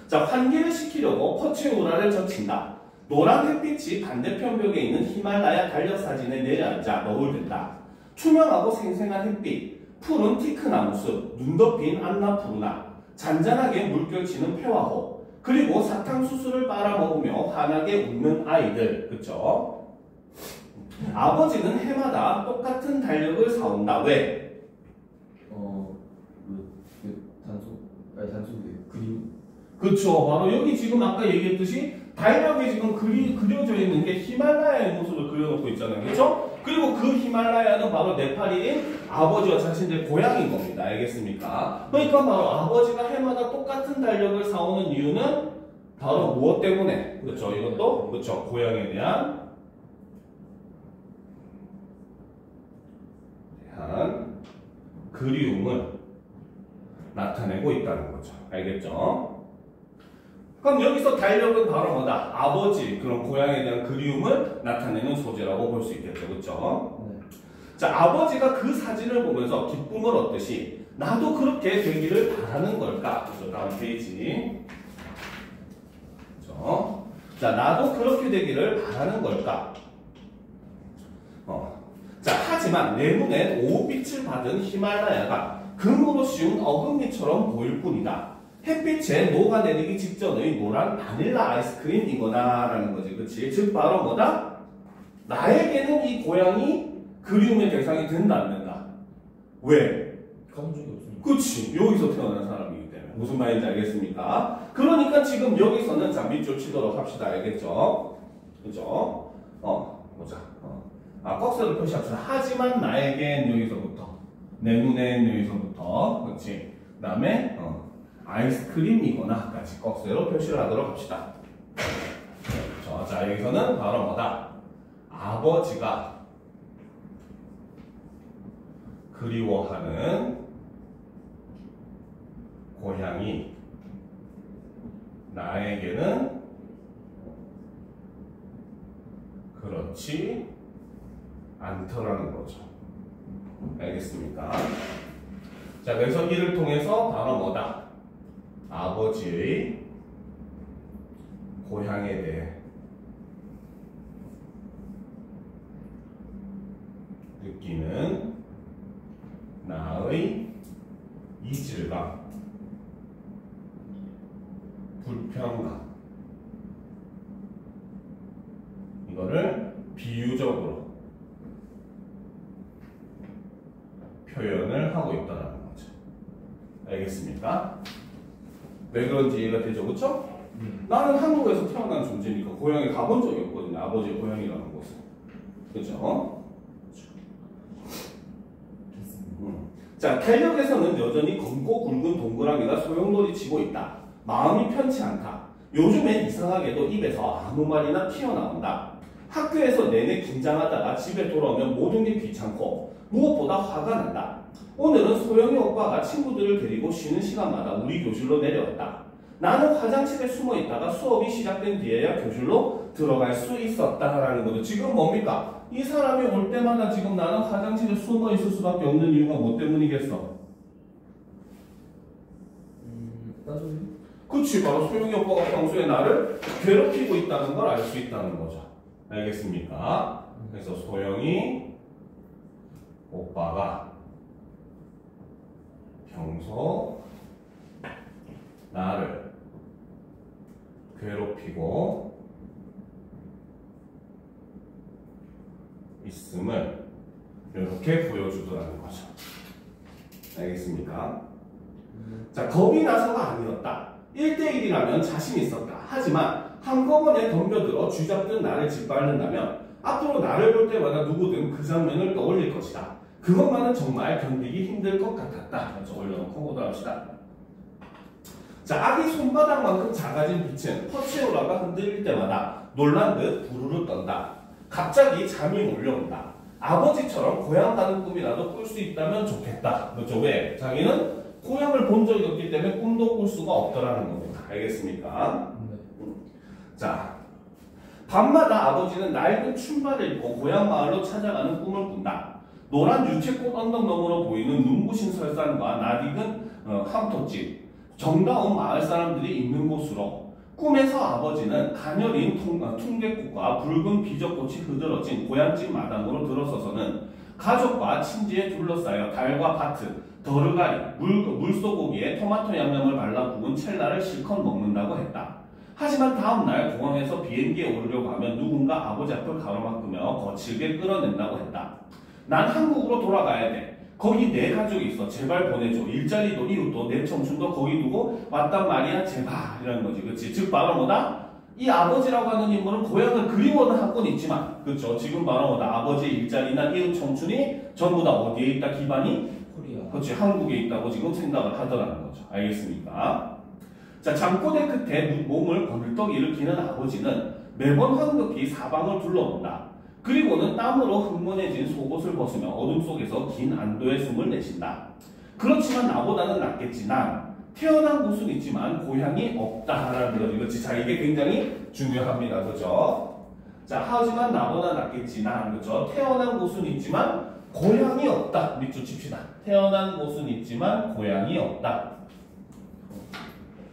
자, 환기를 시키려고 퍼체우라를 젖힌다. 노란 햇빛이 반대편 벽에 있는 히말라야 달력 사진에 내려앉아 너울 든다. 투명하고 생생한 햇빛, 푸른 티크나무 숲, 눈 덮인 안나푸르나, 잔잔하게 물결치는 폐화호, 그리고 사탕수수를 빨아먹으며 환하게 웃는 아이들. 그쵸? 아버지는 해마다 똑같은 달력을 사온다. 왜? 단속 그리움. 그쵸. 바로 여기 지금 아까 얘기했듯이 달력에 지금 그려져 있는 게 히말라야의 모습을 그려놓고 있잖아요. 그쵸? 그리고 그 히말라야는 바로 네팔인 아버지와 자신의 고향인 겁니다. 알겠습니까? 그러니까 바로 아버지가 해마다 똑같은 달력을 사오는 이유는 바로 무엇 때문에? 그렇죠. 이것도 그렇죠. 고향에 대한 그리움을 나타내고 있다는 거죠. 알겠죠? 그럼 여기서 달력은 바로 뭐다? 아버지, 그런 고향에 대한 그리움을 나타내는 소재라고 볼 수 있겠죠. 그렇죠? 자, 아버지가 그 사진을 보면서 기쁨을 얻듯이 나도 그렇게 되기를 바라는 걸까? 그렇죠? 다음 페이지. 그렇죠? 자, 나도 그렇게 되기를 바라는 걸까? 자, 하지만 내 눈엔 오빛을 받은 히말라야가 금으로 씌운 어금니처럼 보일 뿐이다. 햇빛에 녹아내리기 직전의 노란 바닐라 아이스크림이거나라는 거지. 그치? 즉 바로 뭐다? 나에게는 이 고양이 그리움의 대상이 된다 안 된다? 왜? 가본 적이 없으니까. 그치. 여기서 태어난 사람이기 때문에. 무슨 말인지 알겠습니까? 그러니까 지금 여기서는 자 밑줄 치도록 합시다. 알겠죠? 그죠? 보자. 꺽쇠로 표시합시다. 하지만 나에겐 여기서부터. 내 눈엔 여기서부터. 그렇지. 그 다음에 아이스크림이거나까지 꺽쇠로 표시를 하도록 합시다. 그렇죠. 자 여기서는 바로 뭐다? 아버지가 그리워하는 고향이 나에게는 그렇지 않더라는 거죠. 알겠습니까? 자, 그래서 이를 통해서 바로 뭐다? 아버지의 고향에 대해 느끼는 나의 이질감, 불편감, 이거를 비유적으로 표현을 하고 있다는 거죠. 알겠습니까? 왜 그런지 이해가 되죠? 그쵸? 나는 한국에서 태어난 존재니까 고향에 가본 적이 없거든요. 아버지의 고향이라는 곳은. 그죠? 자, 탄력에서는 여전히 검고 굵은 동그라미가 소용돌이 치고 있다. 마음이 편치 않다. 요즘엔 이상하게도 입에서 아무 말이나 튀어나온다. 학교에서 내내 긴장하다가 집에 돌아오면 모든 게 귀찮고 무엇보다 화가 난다. 오늘은 소영이 오빠가 친구들을 데리고 쉬는 시간마다 우리 교실로 내려왔다. 나는 화장실에 숨어 있다가 수업이 시작된 뒤에야 교실로 들어갈 수 있었다라는 거죠. 지금 뭡니까? 이 사람이 올 때마다 지금 나는 화장실에 숨어 있을 수밖에 없는 이유가 뭐 때문이겠어? 따져요? 그치, 바로 소영이 오빠가 평소에 나를 괴롭히고 있다는 걸 알 수 있다는 거죠. 알겠습니까? 그래서 소영이 오빠가 평소 나를 괴롭히고 있음을 이렇게 보여주더라는 거죠. 알겠습니까? 자, 겁이 나서가 아니었다. 1대1이라면 자신 있었다. 하지만 한꺼번에 덤벼들어 쥐잡듯 나를 짓밟는다면 앞으로 나를 볼 때마다 누구든 그 장면을 떠올릴 것이다. 그것만은 정말 견디기 힘들 것 같았다. 그래서 올려놓고 보도록 합시다. 자, 아기 손바닥만큼 작아진 빛은 퍼치오라가 흔들릴 때마다 놀란 듯 부르르 떤다. 갑자기 잠이 몰려온다. 아버지처럼 고향 가는 꿈이라도 꿀 수 있다면 좋겠다. 그렇죠? 왜? 자기는 고향을 본 적이 없기 때문에 꿈도 꿀 수가 없더라는 겁니다. 알겠습니까? 자, 밤마다 아버지는 낡은 춘바를 입고 고향 마을로 찾아가는 꿈을 꾼다. 노란 유채꽃 언덕 너머로 보이는 눈부신 설산과 낯익은 황토집, 정다운 마을 사람들이 있는 곳으로 꿈에서 아버지는 가녀린 퉁개꽃과 붉은 비적꽃이 흐드러진 고향집 마당으로 들어서서는 가족과 친지에 둘러싸여 달과 바트, 더르가리, 물소고기에 토마토 양념을 발라 구운 첼라를 실컷 먹는다고 했다. 하지만 다음날 공항에서 비행기에 오르려고 하면 누군가 아버지 앞을 가로막으며 거칠게 끌어낸다고 했다. 난 한국으로 돌아가야 돼. 거기 내 가족이 있어. 제발 보내줘. 일자리도 이웃도 내 청춘도 거기 두고 왔단 말이야. 제발. 이라는 거지. 그치? 즉 바로 뭐다? 이 아버지라고 하는 인물은 고향을 그리워는 하곤 있지만 그쵸? 지금 바로 뭐다? 아버지의 일자리나 이웃 청춘이 전부 다 어디에 있다? 기반이? 코리아. 그치? 한국에 있다고 지금 생각을 하더라는 거죠. 알겠습니까? 자, 잠꼬대 끝에 몸을 번쩍 일으키는 아버지는 매번 황급히 사방을 둘러본다. 그리고는 땀으로 흥건해진 속옷을 벗으며 어둠 속에서 긴 안도의 숨을 내쉰다. 그렇지만 나보다는 낫겠지. 난 태어난 곳은 있지만 고향이 없다라는 거죠. 그렇지? 자, 이게 굉장히 중요합니다. 그죠? 자, 하지만 나보다 낫겠지. 난 그죠? 태어난 곳은 있지만 고향이 없다. 밑줄 칩시다. 태어난 곳은 있지만 고향이 없다.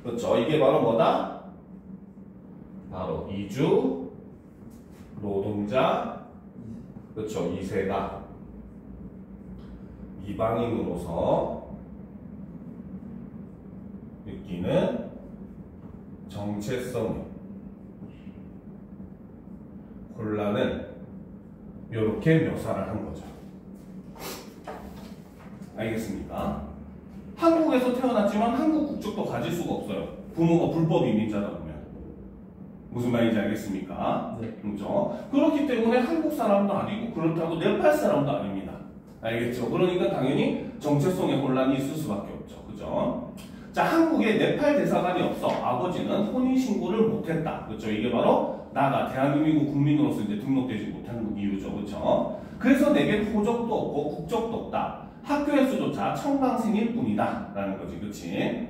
그렇죠? 이게 바로 뭐다? 바로 이주 노동자, 그렇죠? 2세가 이방인으로서 느끼는 정체성의 혼란은 이렇게 묘사를 한 거죠. 알겠습니까? 한국에서 태어났지만 한국 국적도 가질 수가 없어요. 부모가 불법 이민자다 보면. 무슨 말인지 알겠습니까? 네. 그렇죠? 그렇기 때문에 한국 사람도 아니고 그렇다고 네팔 사람도 아닙니다. 알겠죠? 그러니까 당연히 정체성의 혼란이 있을 수밖에 없죠. 그죠? 자, 한국에 네팔 대사관이 없어. 아버지는 혼인신고를 못했다. 그렇죠? 이게 바로 나가 대한민국 국민으로서 이제 등록되지 못하는 이유죠. 그렇죠? 그래서 내게 호적도 없고 국적도 없다. 학교에서조차 청강생일 뿐이다. 라는 거지. 그치?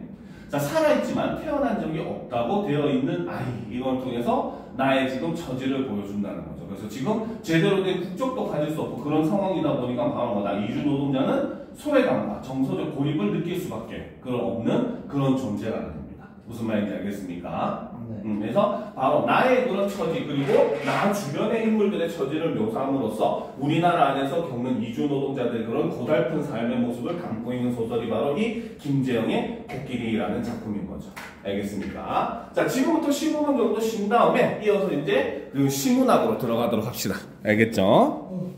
자, 살아있지만 태어난 적이 없다고 되어 있는 아이. 이걸 통해서 나의 지금 처지를 보여준다는 거죠. 그래서 지금 제대로 된 국적도 가질 수 없고 그런 상황이다 보니까 바로 뭐다. 이주 노동자는 소외감과 정서적 고립을 느낄 수밖에 없는 그런 존재라는 겁니다. 무슨 말인지 알겠습니까? 네. 그래서 바로 나의 그런 처지 그리고 나 주변의 인물들의 처지를 묘사함으로써 우리나라 안에서 겪는 이주 노동자들의 그런 고달픈 삶의 모습을 담고 있는 소설이 바로 이 김재영의 코끼리라는 작품인 거죠. 알겠습니까? 자, 지금부터 15분 정도 쉰 다음에 이어서 이제 그 시문학으로 들어가도록 합시다. 알겠죠?